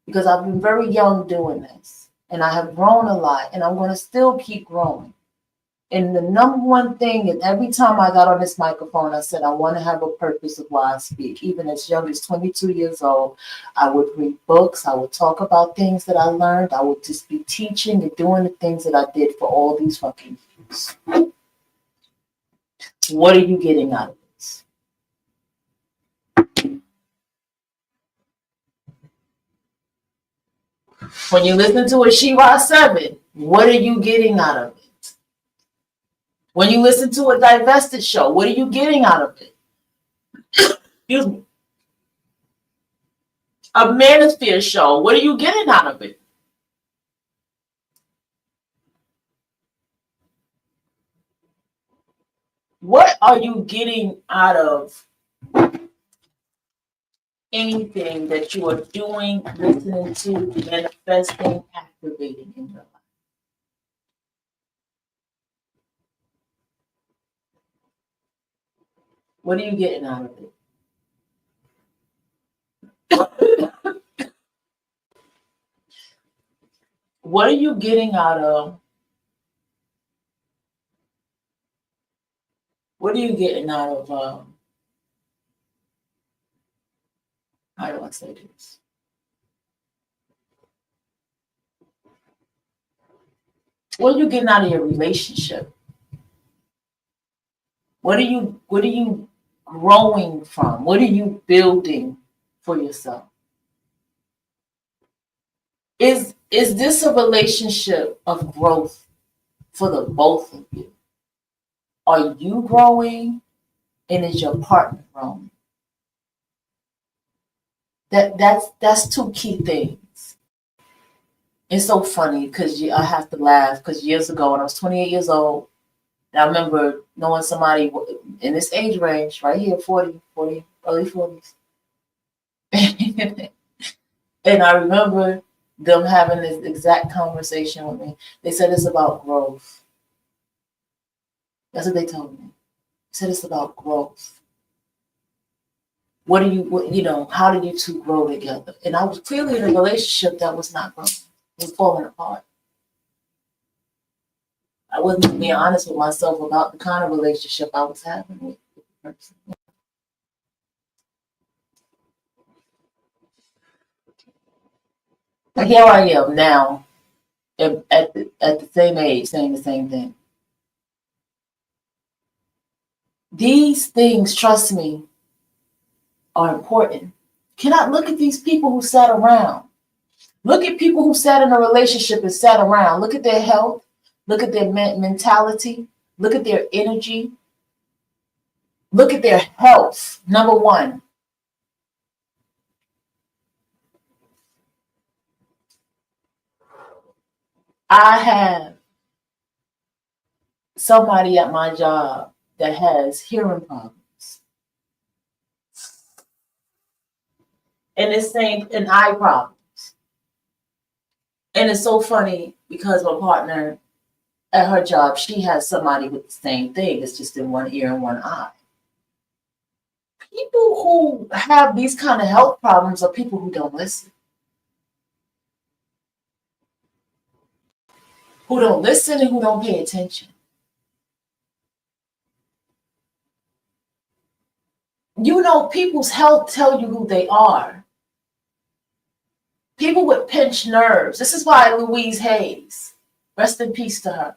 because I've been very young doing this. And I have grown a lot and I'm going to still keep growing. And the number one thing is every time I got on this microphone, I said, I want to have a purpose of why I speak. Even as young as 22 years old, I would read books. I would talk about things that I learned. I would just be teaching and doing the things that I did for all these fucking years. What are you getting out of this? When you listen to a Shiva 7, what are you getting out of it? When you listen to a divested show, what are you getting out of it? Excuse me. A manosphere show, what are you getting out of it? What are you getting out of anything that you are doing, listening to, manifesting, activating in your life? What are you getting out of it? What are you getting out of? What are you getting out of? How do I say this? What are you getting out of your relationship? What are you growing from? What are you building for yourself? Is this a relationship of growth for the both of you? Are you growing and is your partner growing? That's two key things. It's so funny because I have to laugh because years ago when I was 28 years old, I remember knowing somebody in this age range right here, 40, early 40s. And I remember them having this exact conversation with me. They said it's about growth. That's what they told me. They said it's about growth. How did you two grow together? And I was clearly in a relationship that was not growing. It was falling apart. I wasn't being honest with myself about the kind of relationship I was having with the person. And here I am now, at the same age, saying the same thing. These things, trust me, are important. Cannot look at these people who sat around. Look at people who sat in a relationship and sat around. Look at their health. Look at their mentality. Look at their energy. Look at their health. Number one. I have somebody at my job that has hearing problems. And it's saying an eye problems. And it's so funny because my partner at her job, she has somebody with the same thing. It's just in one ear and one eye. People who have these kind of health problems are people who don't listen. Who don't listen and who don't pay attention. People's health tell you who they are. People with pinched nerves. This is why Louise Hayes, rest in peace to her.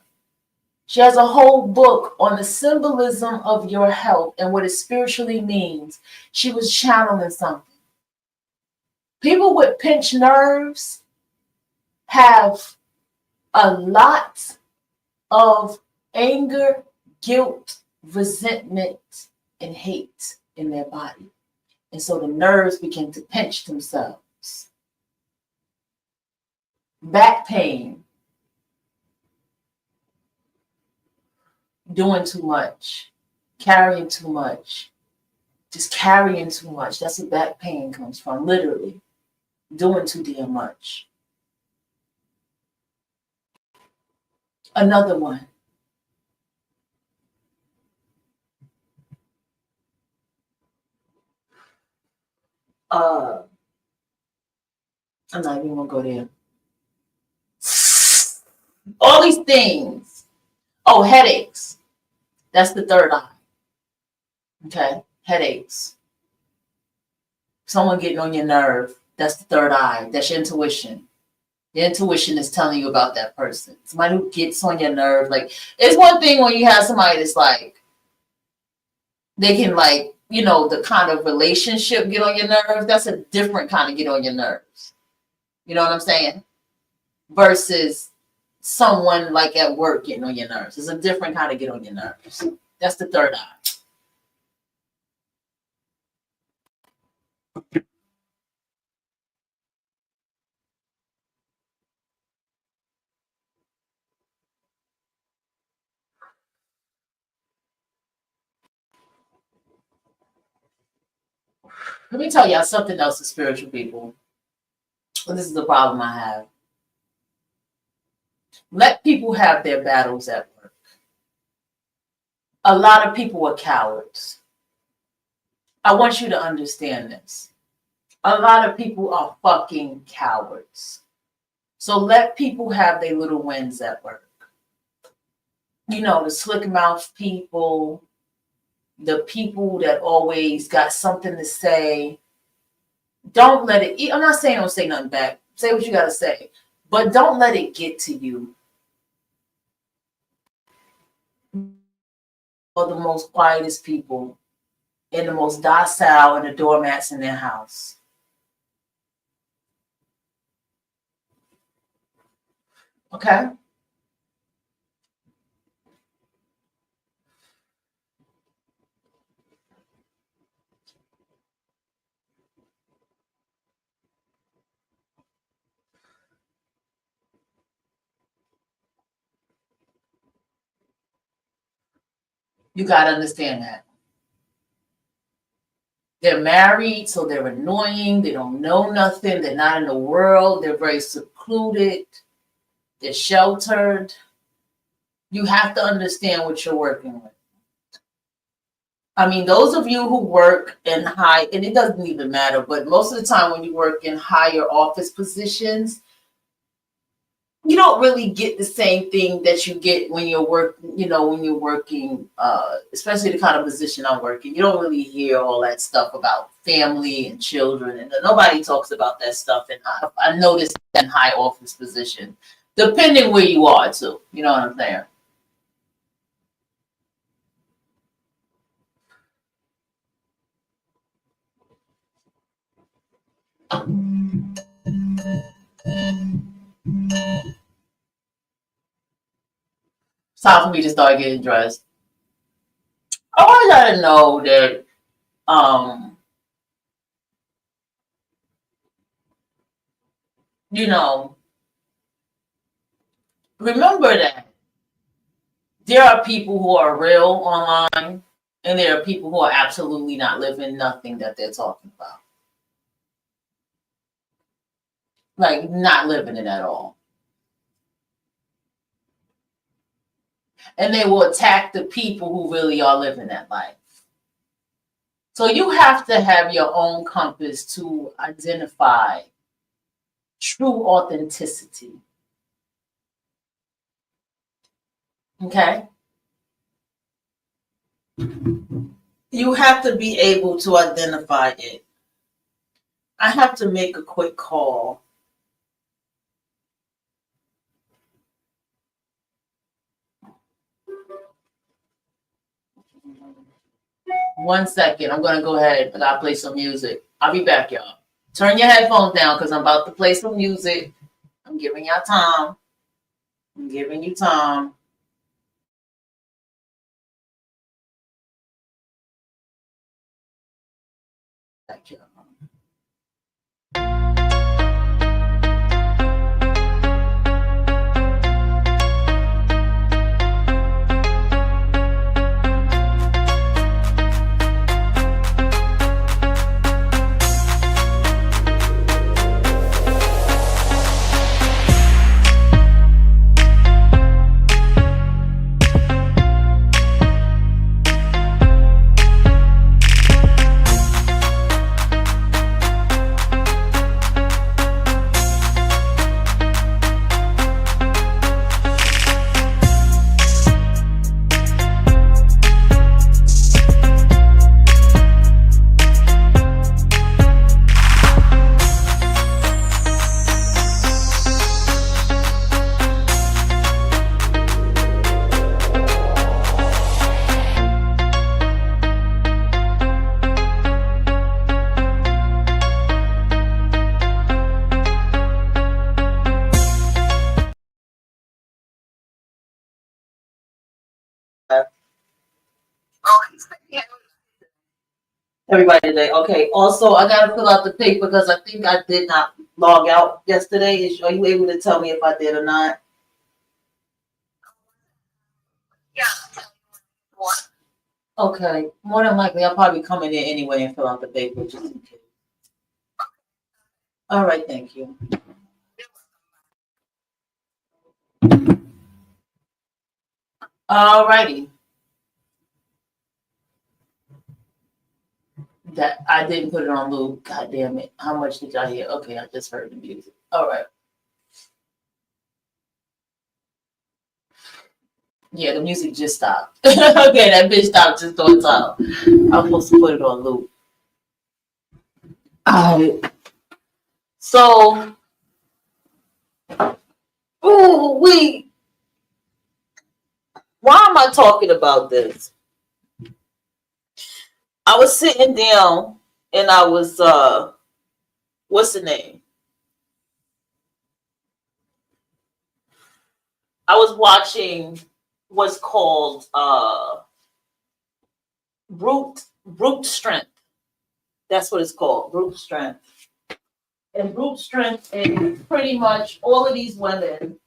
She has a whole book on the symbolism of your health and what it spiritually means. She was channeling something. People with pinched nerves have a lot of anger, guilt, resentment, and hate in their body. And so the nerves begin to pinch themselves. Back pain, doing too much, carrying too much, just carrying too much. That's where back pain comes from, literally. Doing too damn much. Another one. I'm not even gonna go there. All these things. Oh, headaches. That's the third eye. Okay, headaches. Someone getting on your nerve. That's the third eye. That's your intuition. Your intuition is telling you about that person. Somebody who gets on your nerve. Like, it's one thing when you have somebody that's like, they can the kind of relationship get on your nerves. That's a different kind of get on your nerves. You know what I'm saying? Versus someone like at work getting on your nerves. It's a different kind of get on your nerves. That's the third eye. Let me tell y'all something else to spiritual people. And this is the problem I have. Let people have their battles at work. A lot of people are cowards. I want you to understand this. A lot of people are fucking cowards. So let people have their little wins at work. You know, the slick mouth people, the people that always got something to say. Don't let it, I'm not saying don't say nothing back. Say what you got to say. But don't let it get to you. Or the most quietest people and the most docile and the doormats in their house. Okay? You got to understand that. They're married, so they're annoying. They don't know nothing. They're not in the world. They're very secluded. They're sheltered. You have to understand what you're working with. I mean, those of you who work in high, and it doesn't even matter, but most of the time when you work in higher office positions, you don't really get the same thing that you get when you're working, especially the kind of position I'm working. You don't really hear all that stuff about family and children, and nobody talks about that stuff. And I noticed that in high office position, depending where you are too. You know what I'm saying? It's time for me to start getting dressed. I want y'all to know that remember that there are people who are real online and there are people who are absolutely not living nothing that they're talking about. Like, not living it at all. And they will attack the people who really are living that life. So you have to have your own compass to identify true authenticity. Okay? You have to be able to identify it. I have to make a quick call. One second. I'm going to go ahead. I got to play some music. I'll be back, y'all. Turn your headphones down because I'm about to play some music. I'm giving y'all time. I'm giving you time. Thank you. Everybody today. Okay. Also, I gotta fill out the paper because I think I did not log out yesterday. Are you able to tell me if I did or not? Yeah. What? Okay. More than likely, I'll probably come in there anyway and fill out the paper just in case. All right. Thank you. All righty. That I didn't put it on loop. God damn it. How much did y'all hear? Okay, I just heard the music. All right. Yeah, the music just stopped. Okay, that bitch stopped just on top. I was supposed to put it on loop. Alright. So, ooh, why am I talking about this? I was sitting down and I was what's the name? I was watching what's called brute strength. That's what it's called, brute strength. And brute strength is pretty much all of these women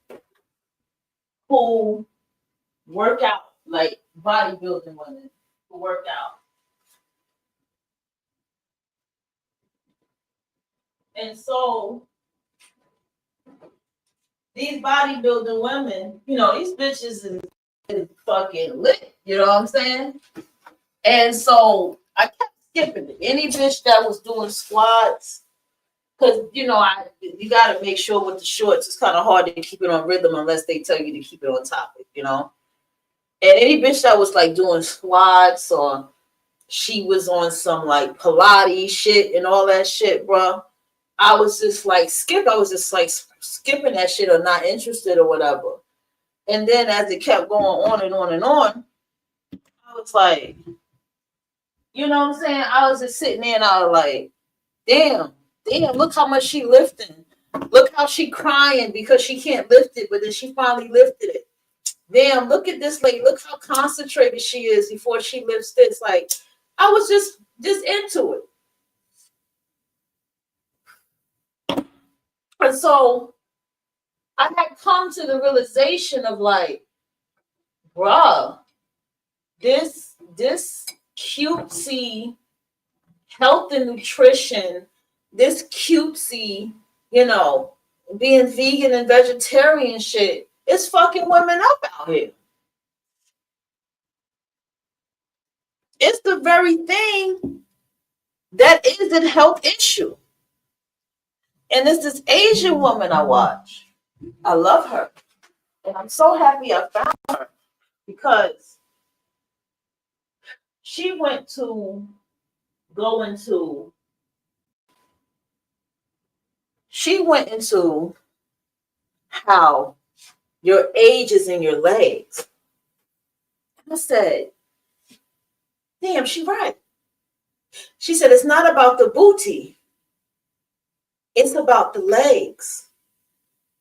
who work out, like bodybuilding women who work out. And so these bodybuilding women, you know, these bitches is fucking lit. You know what I'm saying? And so I kept skipping it. Any bitch that was doing squats, because you know, you gotta make sure with the shorts, it's kind of hard to keep it on rhythm unless they tell you to keep it on topic, you know. And any bitch that was like doing squats or she was on some like Pilates shit and all that shit, bro. I was just like skipping that shit or not interested or whatever. And then as it kept going on and on and on, I was like, you know what I'm saying? I was just sitting there and I was like, damn, look how much she lifting. Look how she crying because she can't lift it, but then she finally lifted it. Damn, look at this lady. Look how concentrated she is before she lifts this. Like, I was just into it. And so I had come to the realization of like, bruh, this cutesy health and nutrition, this cutesy, you know, being vegan and vegetarian shit, is fucking women up out here. It's the very thing that is a health issue. And it's this Asian woman I watch. I love her. And I'm so happy I found her because she went to how your age is in your legs. And I said, damn, she right. She said, it's not about the booty. It's about the legs.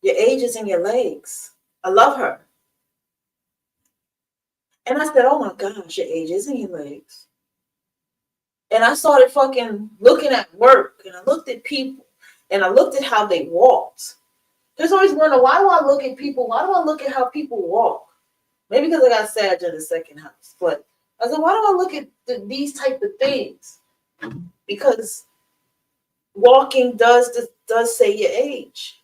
Your age is in your legs. I love her. And I said, oh my gosh, your age is in your legs. And I started fucking looking at work and I looked at people and I looked at how they walked. There's always wonder, why do I look at people? Why do I look at how people walk? Maybe because I got Sag in the second house. But I said, why do I look at these type of things? Because walking does say your age.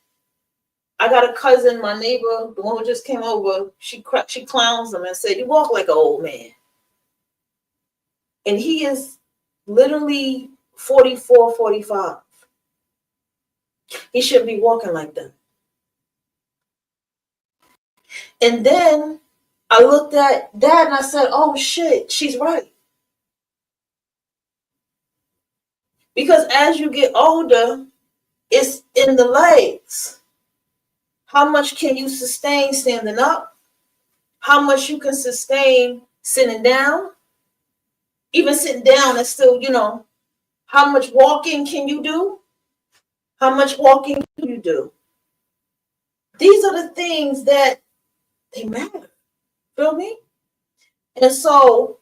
I got a cousin, my neighbor, the one who just came over. She clowns him and said, "You walk like an old man," and he is literally 44, 45. He shouldn't be walking like that. And then I looked at that and I said, "Oh shit, she's right." Because as you get older, it's in the legs. How much can you sustain standing up? How much you can sustain sitting down? Even sitting down is still, you know, how much walking can you do? How much walking do you do? These are the things that they matter. Feel me? And so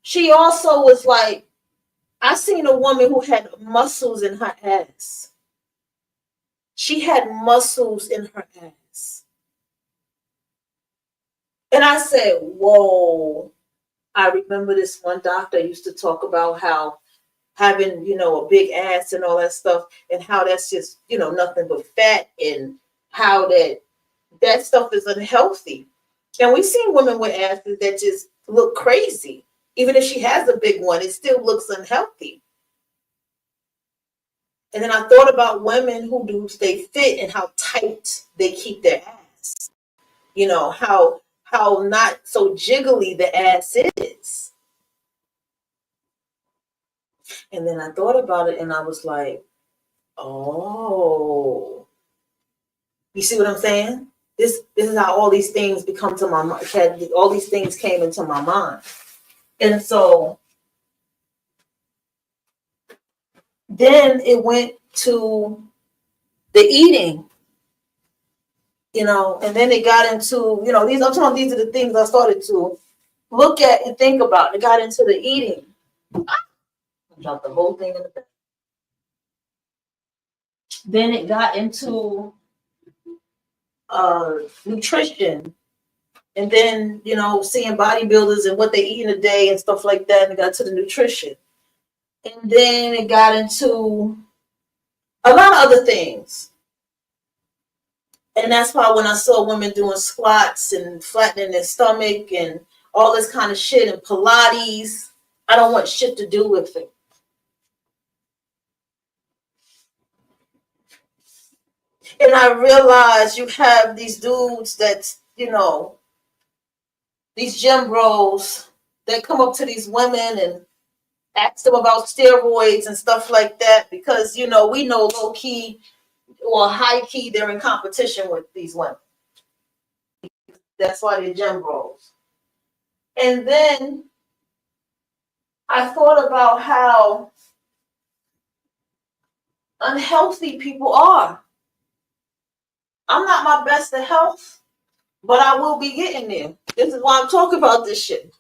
she also was like, I seen a woman who had muscles in her ass. She had muscles in her ass. And I said, whoa, I remember this one doctor used to talk about how having, a big ass and all that stuff, and how that's just, nothing but fat, and how that stuff is unhealthy. And we've seen women with asses that just look crazy. Even if she has a big one, it still looks unhealthy. And then I thought about women who do stay fit and how tight they keep their ass. How not so jiggly the ass is. And then I thought about it and I was like, oh, you see what I'm saying? This is how all these things become to my mind. All these things came into my mind. And so then it went to the eating, and then it got into, these are the things I started to look at and think about. It got into the eating. I dropped the whole thing in the bag. Then it got into nutrition. And then, seeing bodybuilders and what they eat in a day and stuff like that. And it got to the nutrition. And then it got into a lot of other things. And that's why when I saw women doing squats and flattening their stomach and all this kind of shit and Pilates, I don't want shit to do with it. And I realized you have these dudes that's, these gym bros that come up to these women and ask them about steroids and stuff like that because, we know low key or high key they're in competition with these women. That's why they're gym bros. And then I thought about how unhealthy people are. I'm not my best at health, but I will be getting there. This is why I'm talking about this shit.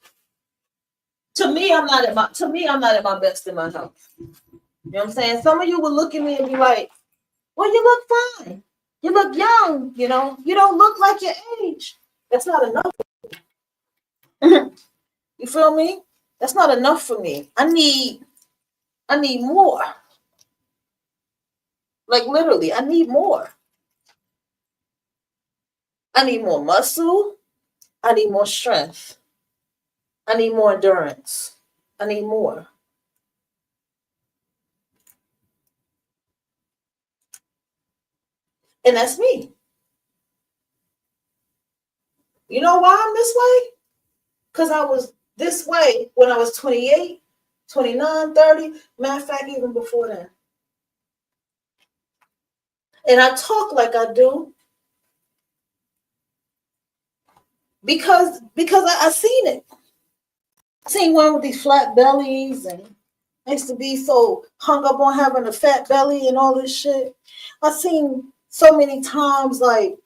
To me, I'm not at my best in my health. You know what I'm saying? Some of you will look at me and be like, well, you look fine. You look young, you don't look like your age. That's not enough. You feel me? That's not enough for me. I need more. Like literally, I need more. I need more muscle. I need more strength. I need more endurance. I need more. And that's me. You know why I'm this way? Because I was this way when I was 28, 29, 30. Matter of fact, even before that. And I talk like I do because I seen it. I seen one with these flat bellies and I used to be so hung up on having a fat belly and all this shit. I seen so many times like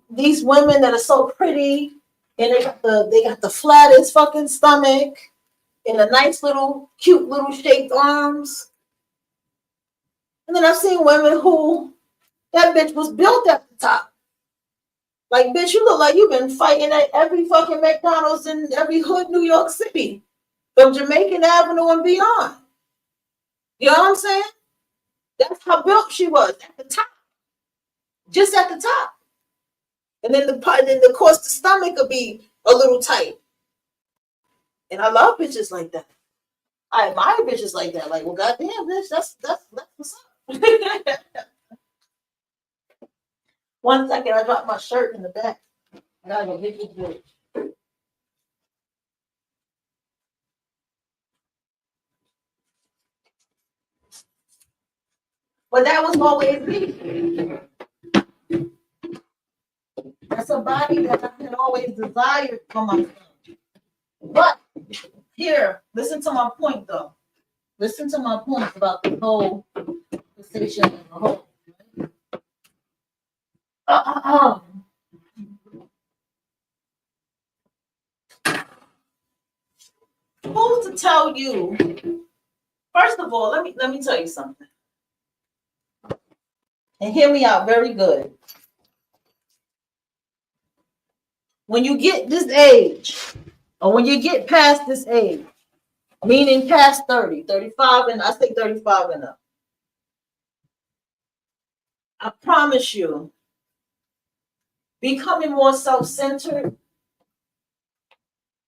these women that are so pretty and they got the flattest fucking stomach and the nice little cute little shaped arms. And then I've seen women who that bitch was built at the top. Like, bitch, you look like you've been fighting at every fucking McDonald's in every hood, New York City, from Jamaican Avenue and beyond. You know what I'm saying? That's how built she was at the top, just at the top. And then of course, the stomach could be a little tight. And I love bitches like that. I admire bitches like that. Like, well, goddamn, bitch, that's what's up. 1 second, I dropped my shirt in the back. I gotta go get this bitch. But that was always me. That's a body that I had always desired for myself. But here, listen to my point though. Listen to my point about the whole conversation as a whole. Who's to tell you? First of all, let me tell you something. And hear me out very good. When you get this age, or when you get past this age, meaning past 30, 35, and I say 35 and up, I promise you, becoming more self-centered,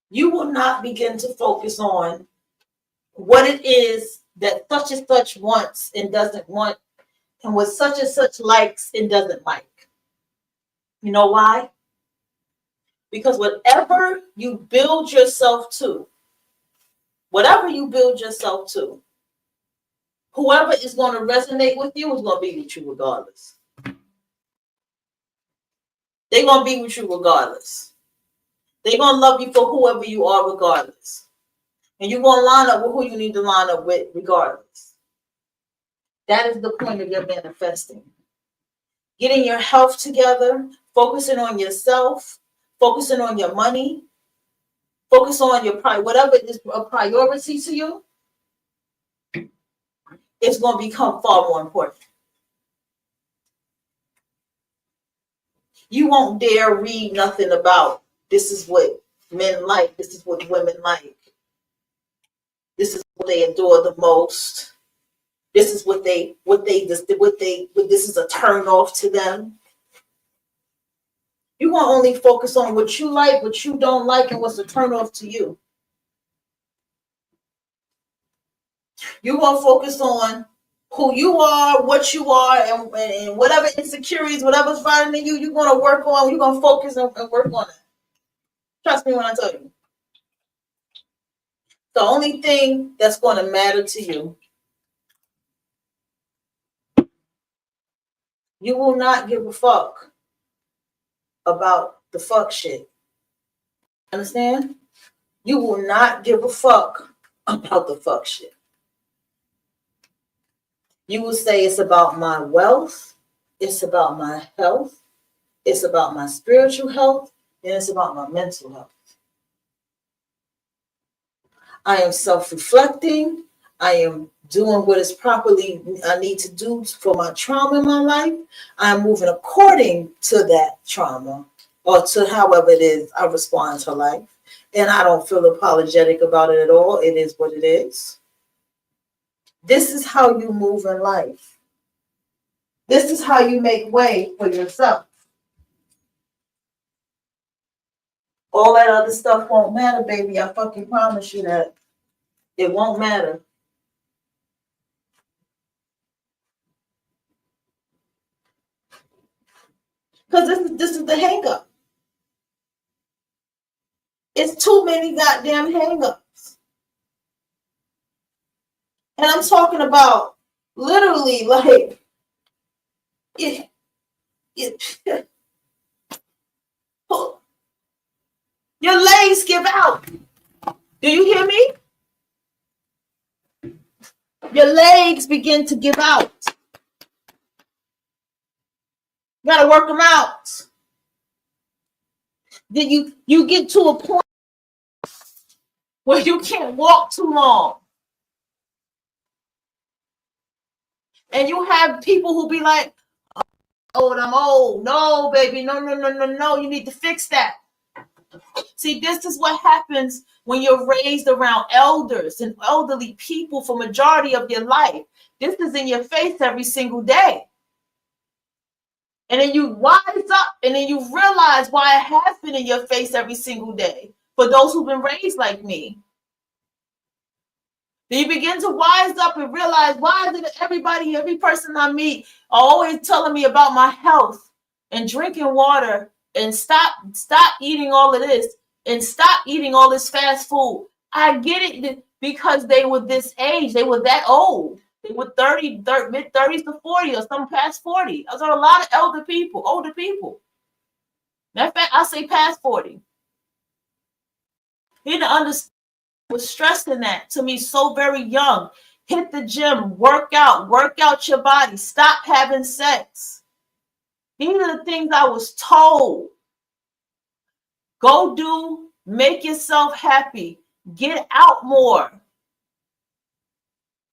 you will not begin to focus on what it is that such and such wants and doesn't want, and what such and such likes and doesn't like. You know why? Because whatever you build yourself to, whoever is going to resonate with you is going to be with you regardless. They're going to be with you regardless. They're going to love you for whoever you are regardless. And you're going to line up with who you need to line up with regardless. That is the point of your manifesting. Getting your health together, focusing on yourself, focusing on your money, focus on your whatever is a priority to you, it's going to become far more important. You won't dare read nothing about this is what men like, this is what women like, this is what they adore the most, this is what this is a turn off to them. You won't only focus on what you like, what you don't like, and what's a turn off to you. You won't focus on who you are, what you are, and whatever insecurities, whatever's bothering you, you're going to work on, you're going to focus and work on it. Trust me when I tell you. The only thing that's going to matter to you, you will not give a fuck about the fuck shit. Understand? You will not give a fuck about the fuck shit. You will say it's about my wealth, it's about my health, it's about my spiritual health, and it's about my mental health. I am self-reflecting. I am doing what is properly I need to do for my trauma in my life. I'm moving according to that trauma or to however it is I respond to life. And I don't feel apologetic about it at all. It is what it is. This is how you move in life. This is how you make way for yourself. All that other stuff won't matter, baby. I fucking promise you that. It won't matter. Because this is the hang-up. It's too many goddamn hang-ups. And I'm talking about literally like your legs give out. Do you hear me? Your legs begin to give out. You gotta work them out. Then you get to a point where you can't walk too long. And you have people who be like, oh, I'm old. No, baby, no. You need to fix that. See, this is what happens when you're raised around elders and elderly people for majority of your life. This is in your face every single day. And then you wise up and then you realize why it has been in your face every single day for those who've been raised like me. Then you begin to wise up and realize why is it everybody, every person I meet are always telling me about my health and drinking water and stop eating all of this and stop eating all this fast food. I get it because they were this age. They were that old. They were mid-30s to 40 or some past 40. I saw a lot of older people. Matter of fact, I say past 40. He didn't understand. Was stressing that to me so very young. Hit the gym, work out your body, stop having sex. These are the things I was told. Go do, make yourself happy, get out more.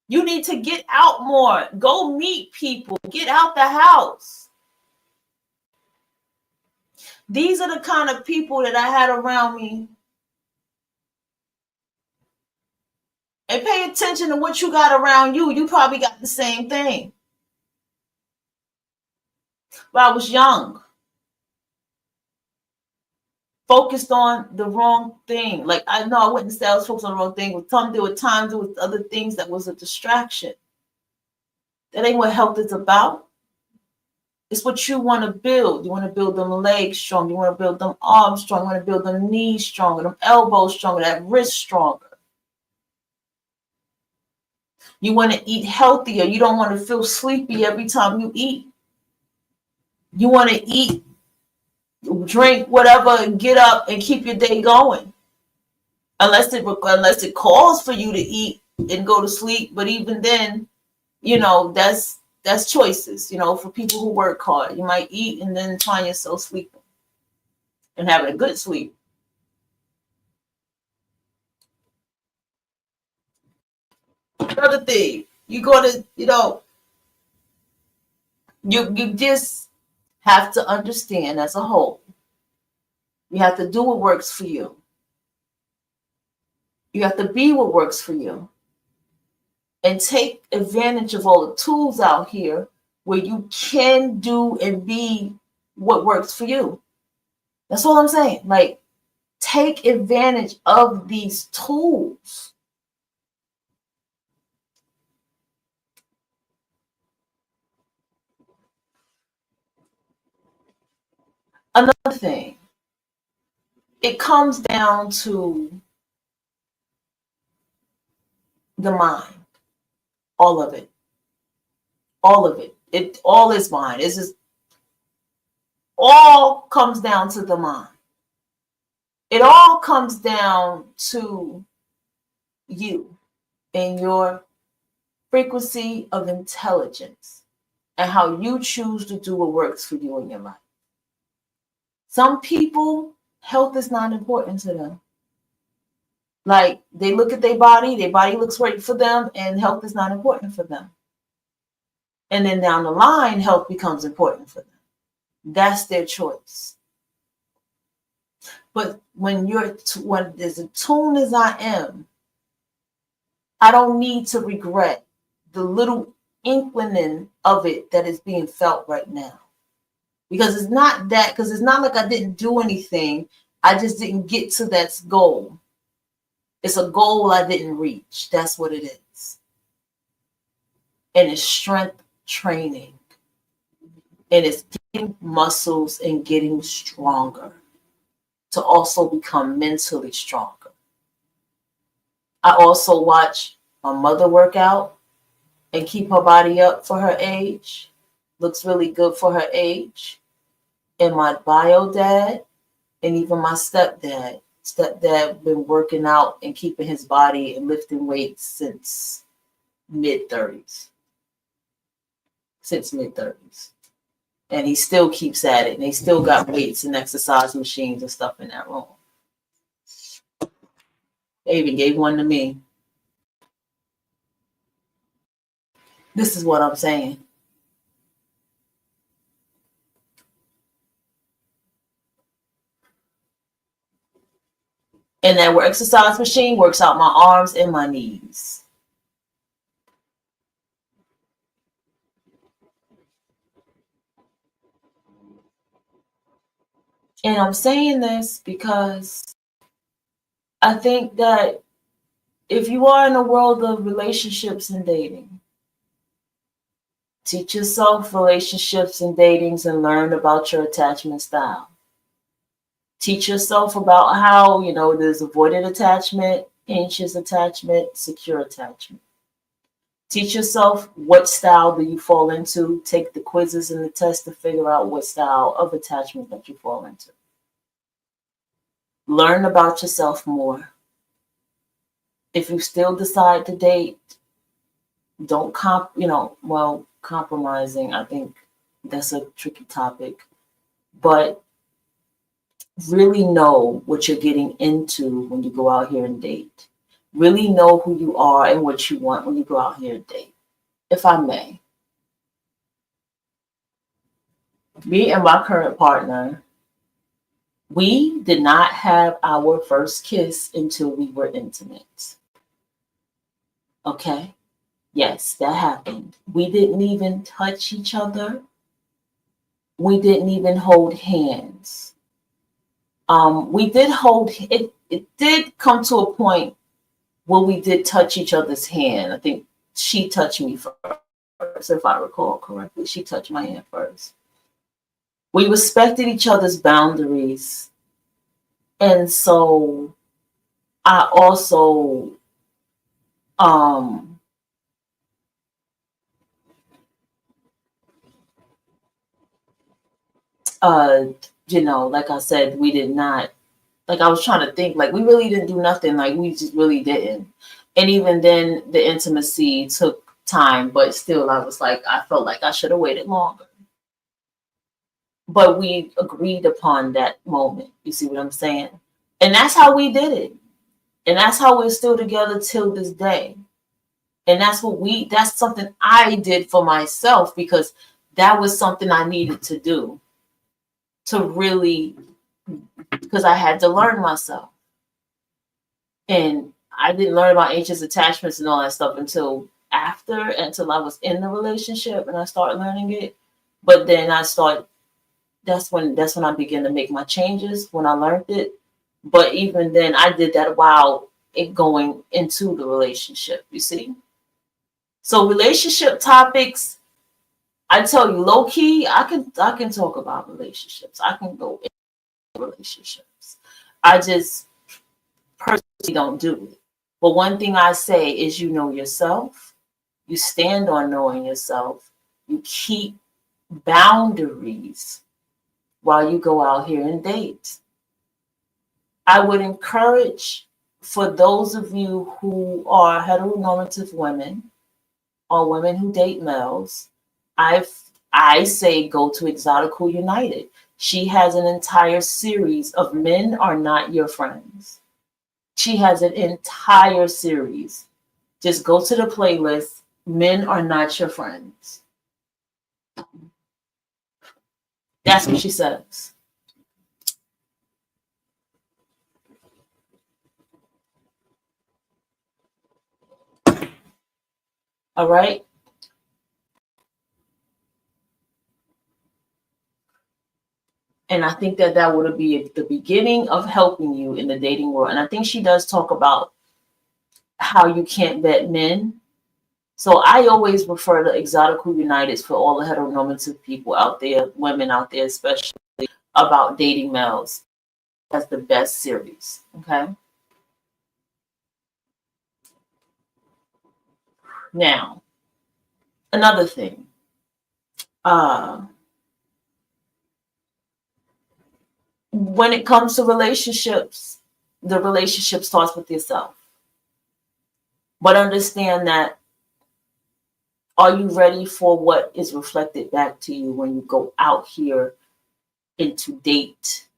You need to get out more. Go meet people, get out the house. These are the kind of people that I had around me and pay attention to what you got around you. You probably got the same thing. But I was young, focused on the wrong thing. Like, I know I wouldn't say I was focused on the wrong thing. There were times there was other things that was a distraction. That ain't what health is about. It's what you want to build. You want to build them legs strong. You want to build them arms strong. You want to build them knees stronger, them elbows stronger, that wrist stronger. You want to eat healthier. You don't want to feel sleepy every time you eat. You want to eat, drink, whatever, and get up and keep your day going. Unless it calls for you to eat and go to sleep. But even then, you know, that's choices. You know, for people who work hard, you might eat and then find yourself sleeping and having a good sleep. Another thing, you go to, you know, you just have to understand as a whole. You have to do what works for you. You have to be what works for you. And take advantage of all the tools out here where you can do and be what works for you. That's all I'm saying. Like, take advantage of these tools. Another thing, it comes down to the mind. All of it. All of it. It all is mind. It's just all comes down to the mind. It all comes down to you and your frequency of intelligence and how you choose to do what works for you in your life. Some people, health is not important to them. Like, they look at their body looks right for them, and health is not important for them. And then down the line, health becomes important for them. That's their choice. But when as attuned as I am, I don't need to regret the little inkling of it that is being felt right now. Because it's not like I didn't do anything. I just didn't get to that goal. It's a goal I didn't reach. That's what it is. And it's strength training. And it's getting muscles and getting stronger to also become mentally stronger. I also watch my mother work out and keep her body up for her age. Looks really good for her age. And my bio dad and even my stepdad been working out and keeping his body and lifting weights since mid-30s. And he still keeps at it. And they still got weights and exercise machines and stuff in that room. They even gave one to me. This is what I'm saying. And that exercise machine works out my arms and my knees. And I'm saying this because I think that if you are in a world of relationships and dating, teach yourself relationships and datings and learn about your attachment style. Teach yourself about how, there's avoided attachment, anxious attachment, secure attachment. Teach yourself what style do you fall into. Take the quizzes and the tests to figure out what style of attachment that you fall into. Learn about yourself more. If you still decide to date, don't compromising, I think that's a tricky topic. But really know what you're getting into when you go out here and date. Really know who you are and what you want when you go out here and date. If I may. Me and my current partner, we did not have our first kiss until we were intimate. Okay. Yes, that happened. We didn't even touch each other. We didn't even hold hands. We did hold it. It did come to a point where we did touch each other's hand. I think she touched me first, if I recall correctly. She touched my hand first. We respected each other's boundaries, and so I also, um, uh, like I said, we did not. Like I was trying to think, like we really didn't do nothing. Like we just really didn't. And even then, the intimacy took time, but still, I was like, I felt like I should have waited longer. But we agreed upon that moment. You see what I'm saying? And that's how we did it. And that's how we're still together till this day. And that's something I did for myself because that was something I needed to do to really, because I had to learn myself. And I didn't learn about anxious attachments and all that stuff until I was in the relationship and I started learning it. But then that's when I began to make my changes when I learned it. But even then I did that while it going into the relationship, you see? So relationship topics, I tell you, low key, I can talk about relationships. I can go into relationships. I just personally don't do it. But one thing I say is you know yourself, you stand on knowing yourself, you keep boundaries while you go out here and date. I would encourage for those of you who are heteronormative women or women who date males, I say go to Exotical United. She has an entire series of Men Are Not Your Friends. She has an entire series. Just go to the playlist, Men Are Not Your Friends. That's what she says. All right. And I think that would be the beginning of helping you in the dating world. And I think she does talk about how you can't vet men. So I always refer to Exotical Uniteds for all the heteronormative people out there, women out there, especially about dating males. That's the best series. Okay. Now, another thing. When it comes to relationships, the relationship starts with yourself. But understand that, are you ready for what is reflected back to you when you go out here into date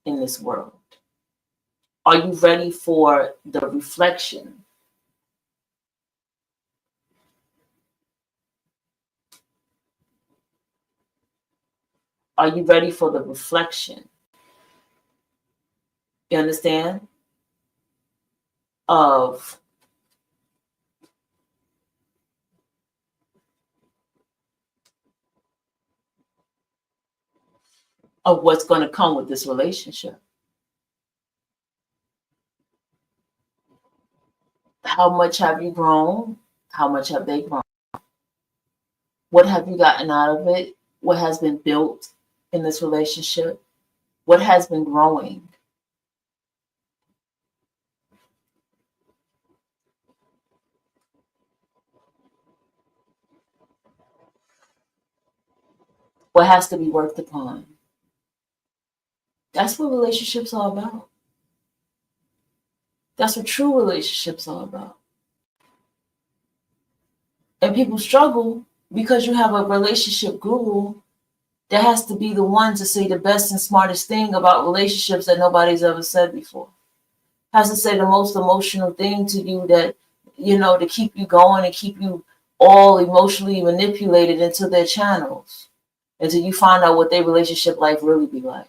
in this world? Are you ready for the reflection? Are you ready for the reflection? You understand? Of what's going to come with this relationship. How much have you grown? How much have they grown? What have you gotten out of it? What has been built in this relationship? What has been growing? What has to be worked upon? That's what relationships are about. That's what true relationships are about. And people struggle because you have a relationship guru that has to be the one to say the best and smartest thing about relationships that nobody's ever said before. Has to say the most emotional thing to you that, to keep you going and keep you all emotionally manipulated into their channels until you find out what their relationship life really be like.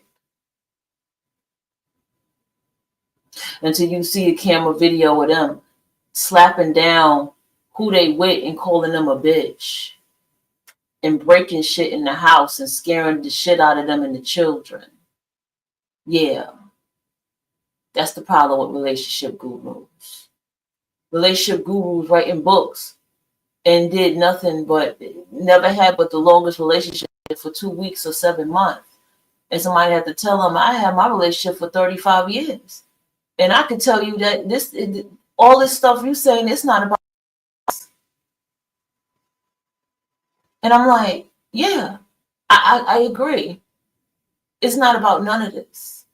Until you see a camera video of them slapping down who they with and calling them a bitch and breaking shit in the house and scaring the shit out of them and the children. Yeah. That's the problem with relationship gurus. Relationship gurus writing books and did nothing but never had but the longest relationship for 2 weeks or 7 months. And somebody had to tell them, I had my relationship for 35 years. And I can tell you that all this stuff you saying, it's not about us. And I'm like, yeah, I agree. It's not about none of this.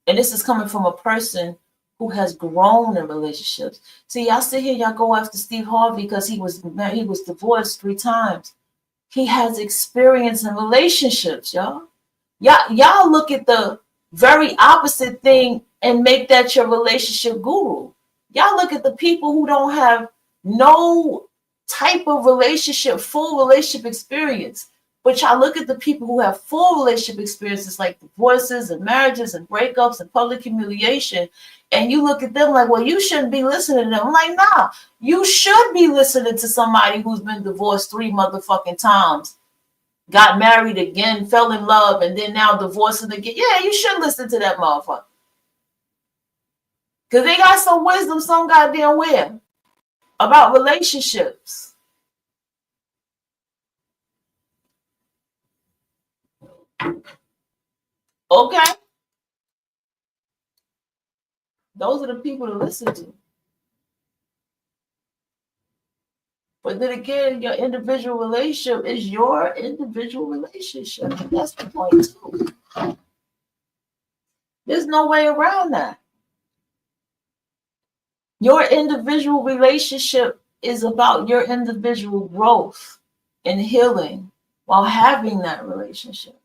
And this is coming from a person who has grown in relationships. See, y'all sit here, y'all go after Steve Harvey because he was divorced 3 times. He has experience in relationships, y'all. Y'all look at the very opposite thing and make that your relationship guru. Y'all look at the people who don't have no type of full relationship experience. But y'all look at the people who have full relationship experiences like divorces and marriages and breakups and public humiliation. And you look at them like, well, you shouldn't be listening to them. I'm like, nah, you should be listening to somebody who's been divorced 3 motherfucking times, got married again, fell in love, and then now divorcing again. Yeah, you should listen to that motherfucker. Because they got some wisdom some goddamn where about relationships. Okay? Those are the people to listen to. But then again, your individual relationship is your individual relationship. That's the point too. There's no way around that. Your individual relationship is about your individual growth and healing while having that relationship.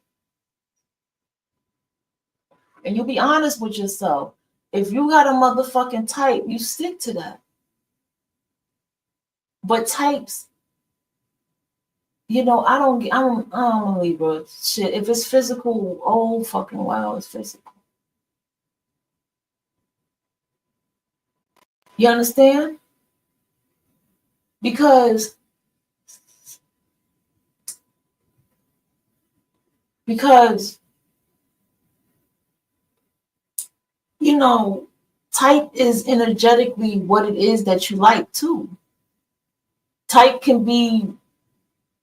And you be honest with yourself. If you got a motherfucking type, you stick to that. But types, you know, I don't Libra shit. If it's physical, oh fucking wow, it's physical. You understand? Because you know, type is energetically what it is that you like too. Type can be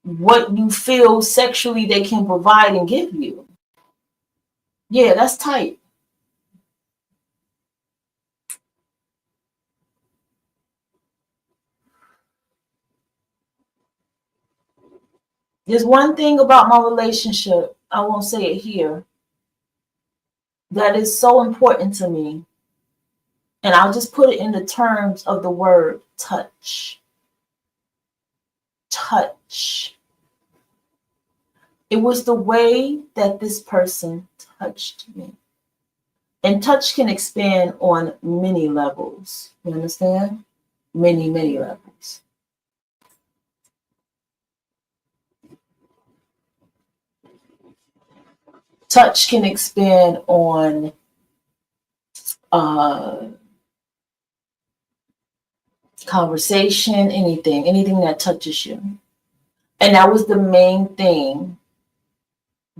what you feel sexually they can provide and give you. Yeah, that's type. There's one thing about my relationship, I won't say it here, that is so important to me. And I'll just put it in the terms of the word touch. Touch. It was the way that this person touched me. And touch can expand on many levels. You understand? Many, many levels. Touch can expand on conversation, anything that touches you. And that was the main thing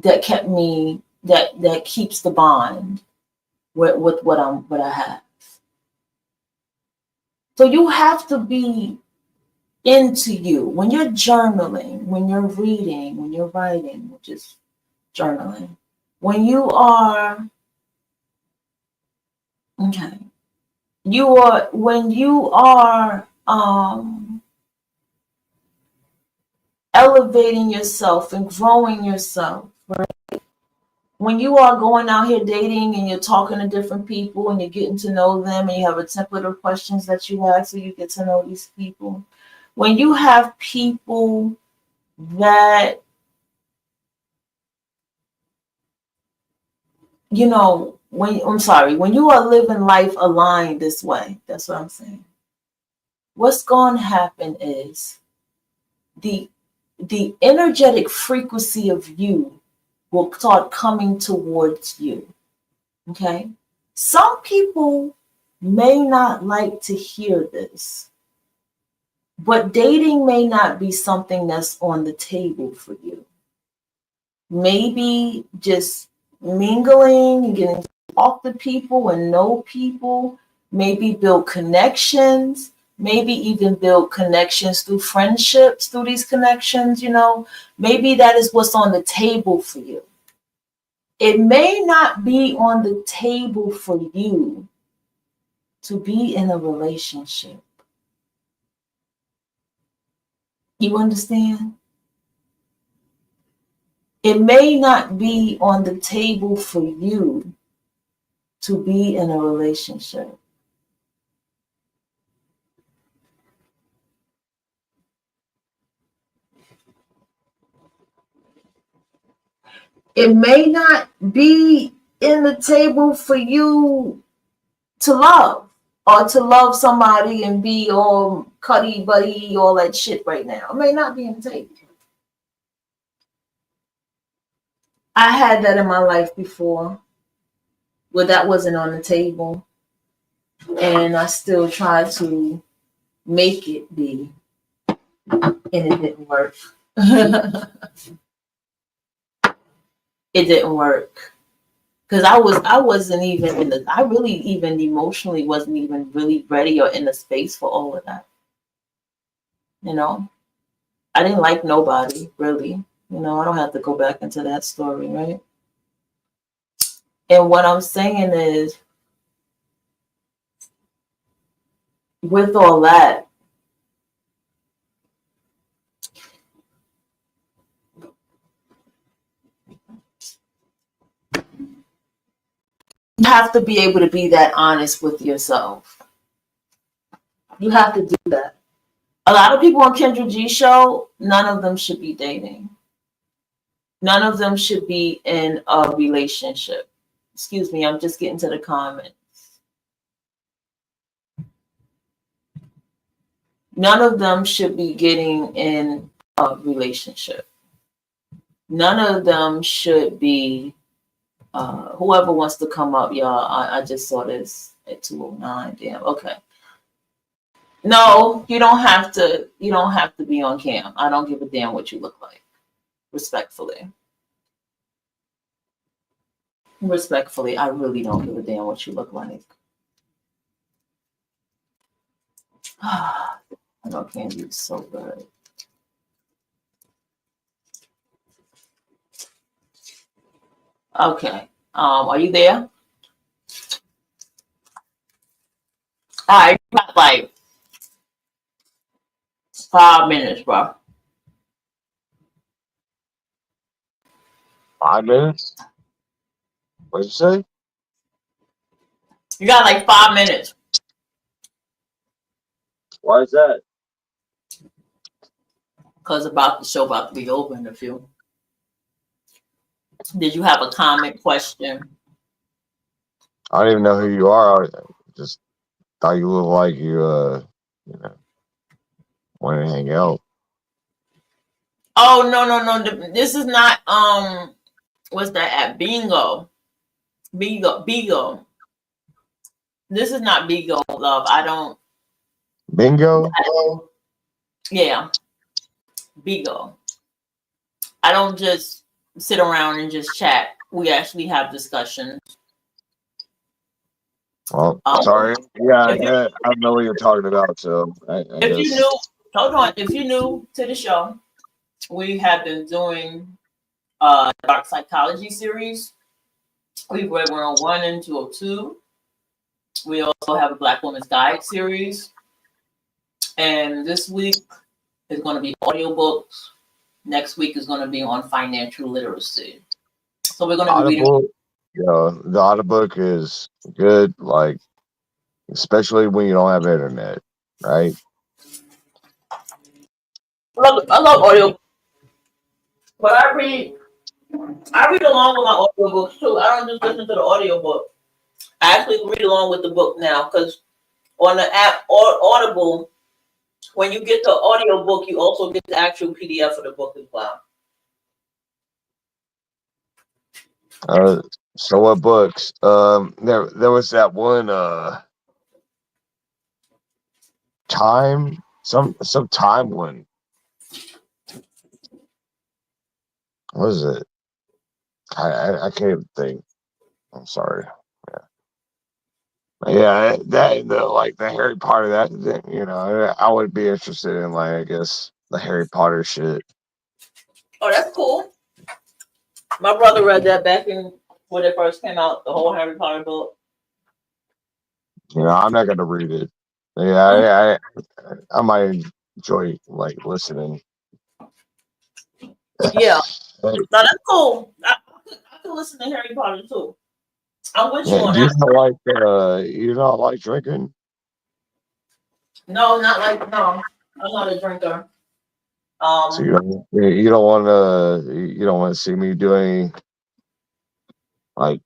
that kept me, that keeps the bond with what I have. So you have to be into you when you're journaling, when you're reading, when you're writing, which is journaling. When you are when you are elevating yourself and growing yourself, right? When you are going out here dating and you're talking to different people and you're getting to know them and you have a template of questions that you ask so you get to know these people. When you have people that, you know, when you are living life aligned this way, that's what I'm saying. What's going to happen is the energetic frequency of you will start coming towards you. Okay? Some people may not like to hear this, But dating may not be something that's on the table for you. Maybe just mingling and getting to talk to people and know people, maybe build connections, maybe even build connections through friendships, through these connections, maybe that is what's on the table for you. It may not be on the table for you to be in a relationship. You understand? It may not be on the table for you to be in a relationship. It may not be in the table for you to love, or to love somebody and be all cuddy buddy, all that shit right now. It may not be in the table. I had that in my life before, where that wasn't on the table, and I still tried to make it be, and it didn't work. It didn't work. Because I wasn't even I really even emotionally wasn't even really ready or in the space for all of that. I didn't like nobody, really. I don't have to go back into that story, right? And what I'm saying is, with all that, you have to be able to be that honest with yourself. You have to do that. A lot of people on Kendra G show, none of them should be dating. None of them should be in a relationship. Excuse me, I'm just getting to the comments. None of them should be getting in a relationship. None of them should be, whoever wants to come up, y'all. I just saw this at 2:09. Damn, okay. No, you don't have to be on cam. I don't give a damn what you look like. Respectfully, I really don't give a damn what you look like. I know candy is so good. Okay. Are you there? All right, you got like 5 minutes, bro. 5 minutes? What'd you say? You got like 5 minutes. Why is that? Because the show about to be over in a few. Did you have a comment, question? I don't even know who you are. I just thought you looked like you wanted to hang out. Oh, no. This is not what's that at? Bingo. This is not Bigo, love. I don't. Bingo? Yeah. Bigo. I don't just sit around and just chat. We actually have discussions. Well, sorry. Yeah, I don't know what you're talking about. So if you knew, hold on. If you're new to the show, we have been doing dark psychology series. We're on 1 and 202. We also have a Black Woman's Guide series. And this week is going to be audiobooks. Next week is going to be on financial literacy. So we're going to be reading. The audiobook is good, like, especially when you don't have internet, right? I love audio, but I read along with my audiobooks too. I don't just listen to the audiobook. I actually read along with the book now, because on the app Audible, when you get the audiobook, you also get the actual PDF of the book as well. So what books? There was that one Time some time when what is it? I can't even think. I'm sorry. Yeah, that like the Harry Potter that you know I would be interested in like I guess the Harry Potter shit. Oh, that's cool. My brother read that back in when it first came out, the whole Harry Potter book. You know, I'm not gonna read it. Yeah, I might enjoy like listening. Yeah, no, that's cool. I could listen to Harry Potter too. I'm with you Yeah, on do you that. not like you not like drinking? No, not like no. I'm not a drinker. So you don't want to see me doing like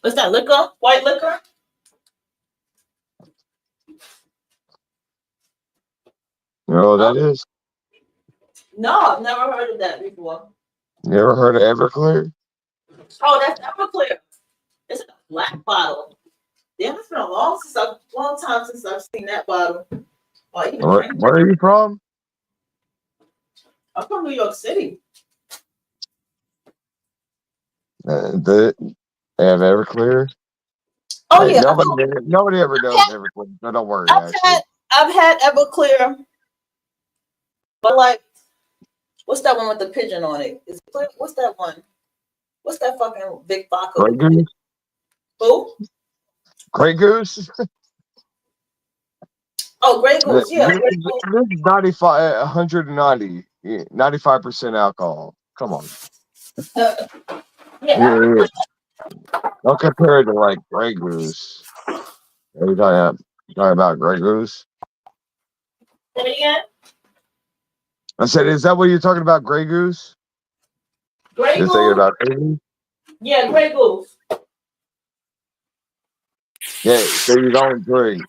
What's that liquor? White liquor? you know what Huh? that is? No, I've never heard of that before. You ever heard of Everclear? Oh, that's Everclear. It's a black bottle. Damn, it's been a long time since I've seen that bottle. Or even drank Where it. are you from? I'm from New York City. They have Everclear. Oh Hey, yeah, nobody ever knows Everclear. So don't worry. Actually, I've had Everclear, but like, what's that one with the pigeon on it? Is it clear? What's that one? What's that fucking big vodka Grey with the pigeon? Goose. Who? Grey Goose. Oh, Grey Goose. Yeah, This Grey is 95, 190, 95% alcohol. Come on. Goose. Yeah. Yeah, don't compare it to like Grey Goose. Are you talking about Grey Goose? Say it again. I said, is that what you're talking about, Grey Goose? Grey You're thinking Goose. about Grey Goose? Yeah, Grey Goose. Yeah, so you don't drink.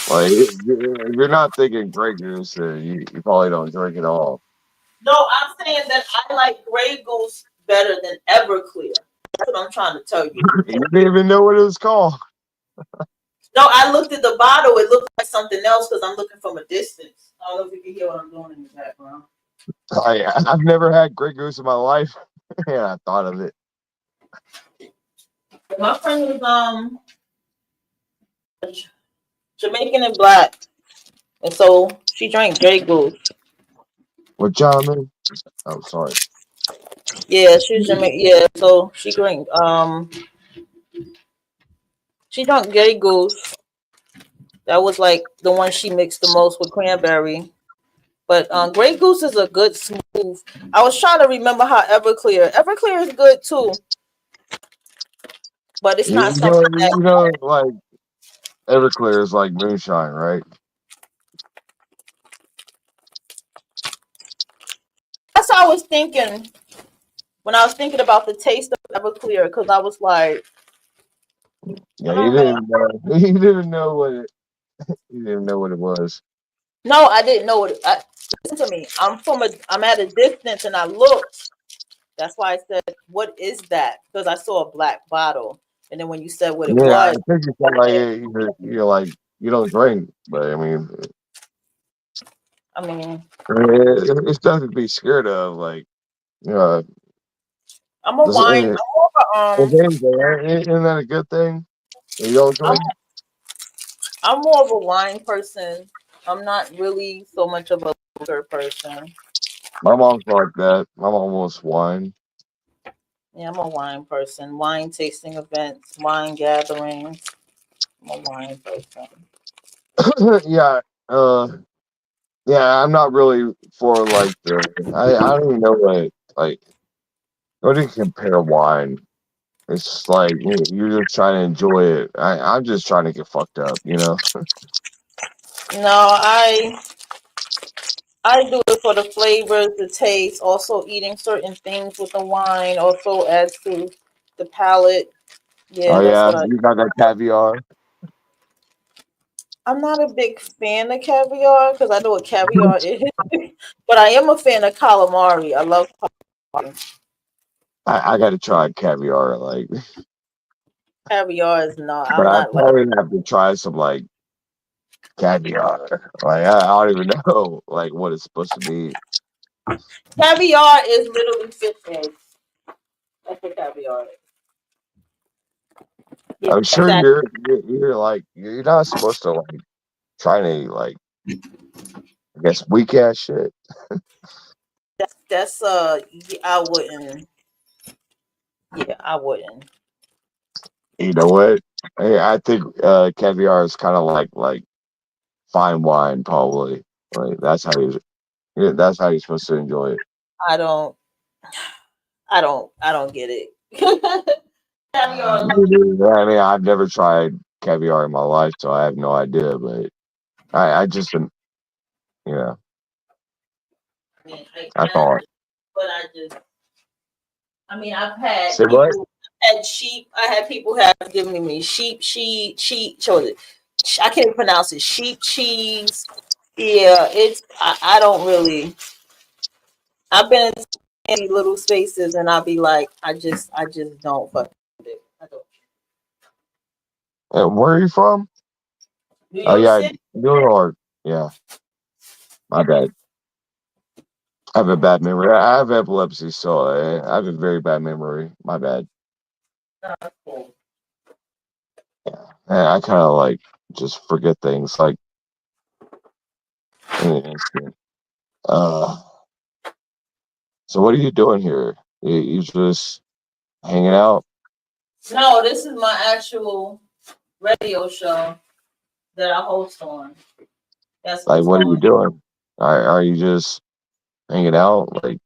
Like, if you're not thinking Grey Goose, you probably don't drink at all. No, I'm saying that I like Grey Goose better than Everclear. That's what I'm trying to tell you. You didn't even know what it was called. No, I looked at the bottle. It looked like something else because I'm looking from a distance. I don't know if you can hear what I'm doing in the background. I've never had Grey Goose in my life, and I thought of it. My friend was Jamaican and black, and so she drank Grey Goose. What John? Oh, sorry. Yeah, she was Jamaican. Yeah, so she drank Grey Goose. That was like the one she mixed the most with cranberry. But Grey Goose is a good smooth. I was trying to remember how Everclear is good too, but it's not something that. Like Everclear is like moonshine, right? That's how I was thinking when I was thinking about the taste of Everclear, because I was like, I Yeah, he don't know. didn't know. He didn't know what it. He didn't know what it was. No, I didn't know it. Listen to me. I'm at a distance, and I looked. That's why I said, "What is that?" Because I saw a black bottle, and then when you said what it Yeah, I was, think you sound like you're like you don't drink, but I mean, it's nothing to be scared of. Like, you know, I'm a wine. if I'm more of a, anything, isn't that a good thing? You don't I'm drink. I'm more of a wine person. I'm not really so much of a liquor person. My mom's like that. My mom wants wine. Yeah, I'm a wine person. Wine tasting events, wine gatherings. I'm a wine person. Yeah, uh, yeah. I'm not really for like the. I don't even know what do you compare wine? It's like you're just trying to enjoy it. I'm just trying to get fucked up, you know. No, I do it for the flavors, the taste. Also, eating certain things with the wine also adds to the palate. Oh Yeah, that's yeah, what I. you got that caviar. I'm not a big fan of caviar because I know what caviar is, but I am a fan of calamari. I love calamari. I got to try caviar. Like Caviar is not. But I'm I not like probably have to try some like caviar. Like I don't even know like what it's supposed to be. caviar is literally fish eggs. That's what caviar is. Yeah, I'm sure exactly. you're like you're not supposed to like try any like I guess weak ass shit. That's yeah, I wouldn't. Yeah, I wouldn't. You know what? I think caviar is kind of like fine wine, probably. Like that's how you're supposed to enjoy it. I don't. I don't get it. Caviar. Yeah, I mean, I've never tried caviar in my life, so I have no idea. But I just, you know, I mean, I thought. but I just. I mean, I've had Say what? people had sheep. I had people have given me sheep, show it. I can't even pronounce it. Sheep cheese. Yeah, it's. I don't really. I've been in any little spaces, and I'll be like, I just don't fuck with it. I don't. Where are you from? New Oh York yeah, City. New York. Yeah, my bad. I have a bad memory. I have epilepsy, so I have a very bad memory. My bad. Cool. Yeah, I kind of like just forget things like in an instant. Uh, so what are you doing here? You just hanging out? No, this is my actual radio show that I host on. That's Like, what's what are you going. doing? Are you just hanging out? Like,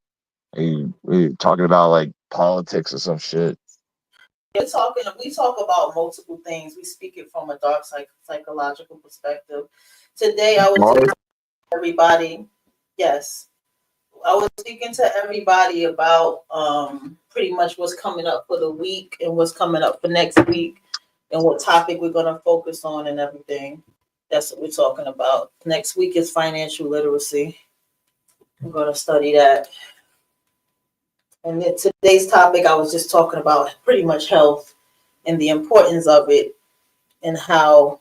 are you talking about like politics or some shit? We're talking. We talk about multiple things. We speak it from a dark psychological perspective. Today, I was just Bars? telling everybody. Yes, I was speaking to everybody about pretty much what's coming up for the week and what's coming up for next week and what topic we're gonna focus on and everything. That's what we're talking about. Next week is financial literacy. We're gonna study that. And then today's topic, I was just talking about pretty much health and the importance of it and how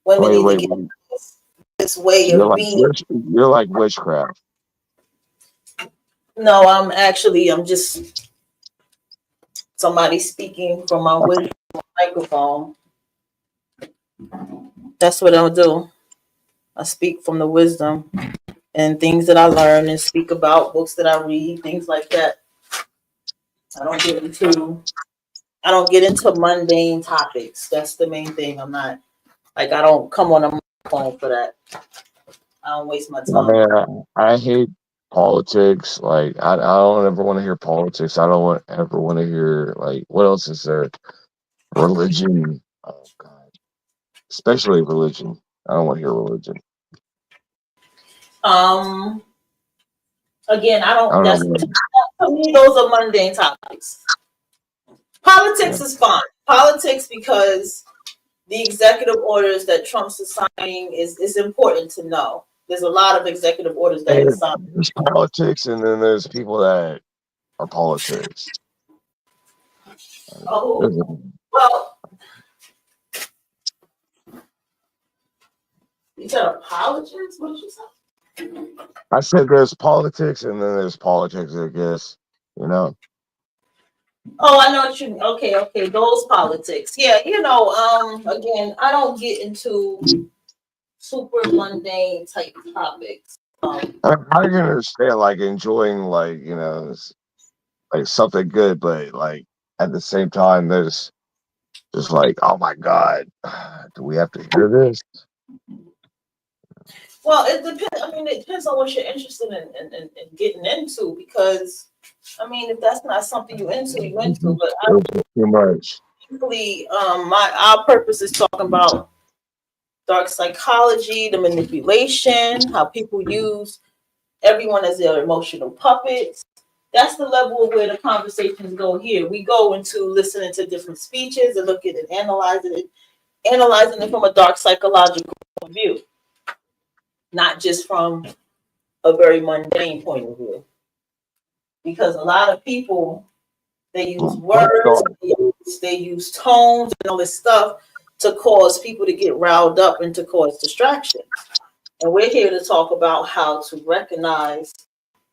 women Wait, need to wait, get wait. this way of being. You're like witchcraft. No, I'm just somebody speaking from my microphone. That's what I'll do. I speak from the wisdom and things that I learn and speak about books that I read, things like that. I don't get into I don't get into mundane topics. That's the main thing. I'm not like I don't come on a microphone for that. I don't waste my I time. mean, I hate politics. Like, I don't ever want to hear politics. I don't ever want to hear like what else is there? Religion. Oh God, especially religion. I don't want to hear religion. Um Again, I I don't don't that's know. to me those are mundane topics. Yeah. Politics is fine. Politics because the executive orders that Trump's is signing is important to know. There's a lot of executive orders that he's signing. There's politics, and then there's people that are politics. Oh, There's- well, you said apologists? What did you say? I said there's politics, and then there's politics. I guess you know. Oh, I know what you mean. Okay, those politics. Yeah, again, I don't get into super mundane type topics. How are you gonna understand like enjoying like like something good, but like at the same time there's just like oh my god, do we have to hear this? Well, it depends. I mean, it depends on what you're interested in getting into because, I mean, if that's not something you're into, you into. But I It's just too much. usually, our purpose is talking about dark psychology, the manipulation, how people use everyone as their emotional puppets. That's the level of where the conversations go here. We go into listening to different speeches and looking and analyzing it from a dark psychological view, not just from a very mundane point of view. Because a lot of people They use Let's words, go. they use tones and all this stuff to cause people to get riled up and to cause distractions. And we're here to talk about how to recognize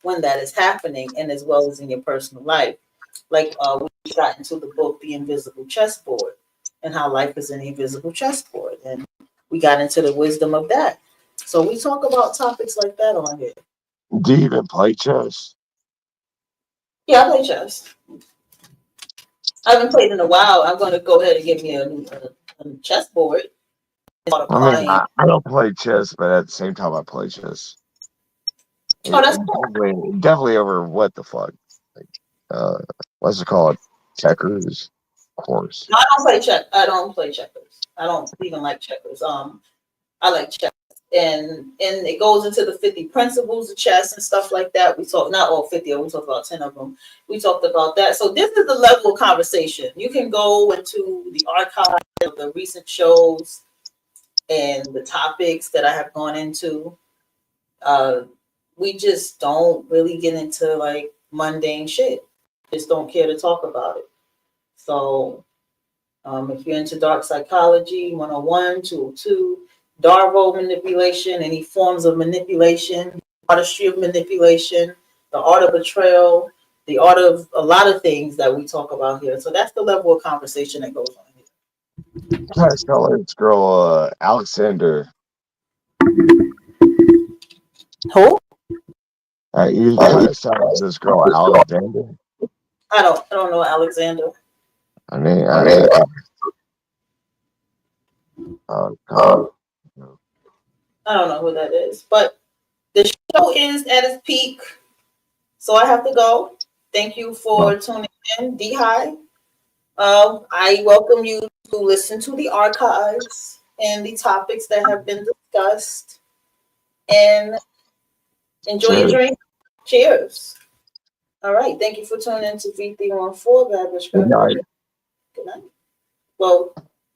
when that is happening, and as well as in your personal life. Like we got into the book, The Invisible Chessboard, and how life is an invisible chessboard. And we got into the wisdom of that. So we talk about topics like that on here. Do you even play chess? Yeah, I play chess. I haven't played in a while. I'm going to go ahead and get me a new chessboard. I mean, I don't play chess, but at the same time, I play chess. Oh, that's cool. Definitely over what the fuck? Like, what's it called? Checkers, of course. No, I don't play check. I don't play checkers. I don't even like checkers. I like chess, and it goes into the 50 principles of chess and stuff like that. We talk not all 50. We talked about 10 of them. We talked about that. So this is the level of conversation. You can go into the archive of the recent shows and the topics that I have gone into. We just don't really get into like mundane shit. Just don't care to talk about it. So if you're into dark psychology, 101, 202, Darvo manipulation, any forms of manipulation, artistry of manipulation, the art of betrayal, the art of a lot of things that we talk about here. So that's the level of conversation that goes on here. Try to tell this girl, Alexander. Who? You try to tell this girl, Alexander. I don't know Alexander. I mean, God. I don't know who that is, but the show is at its peak, so I have to go. Thank you for tuning in, D-High. I welcome you to listen to the archives and the topics that have been discussed, and enjoy your drink. Cheers. All right. Thank you for tuning in to V314. Good night. Good night. Well,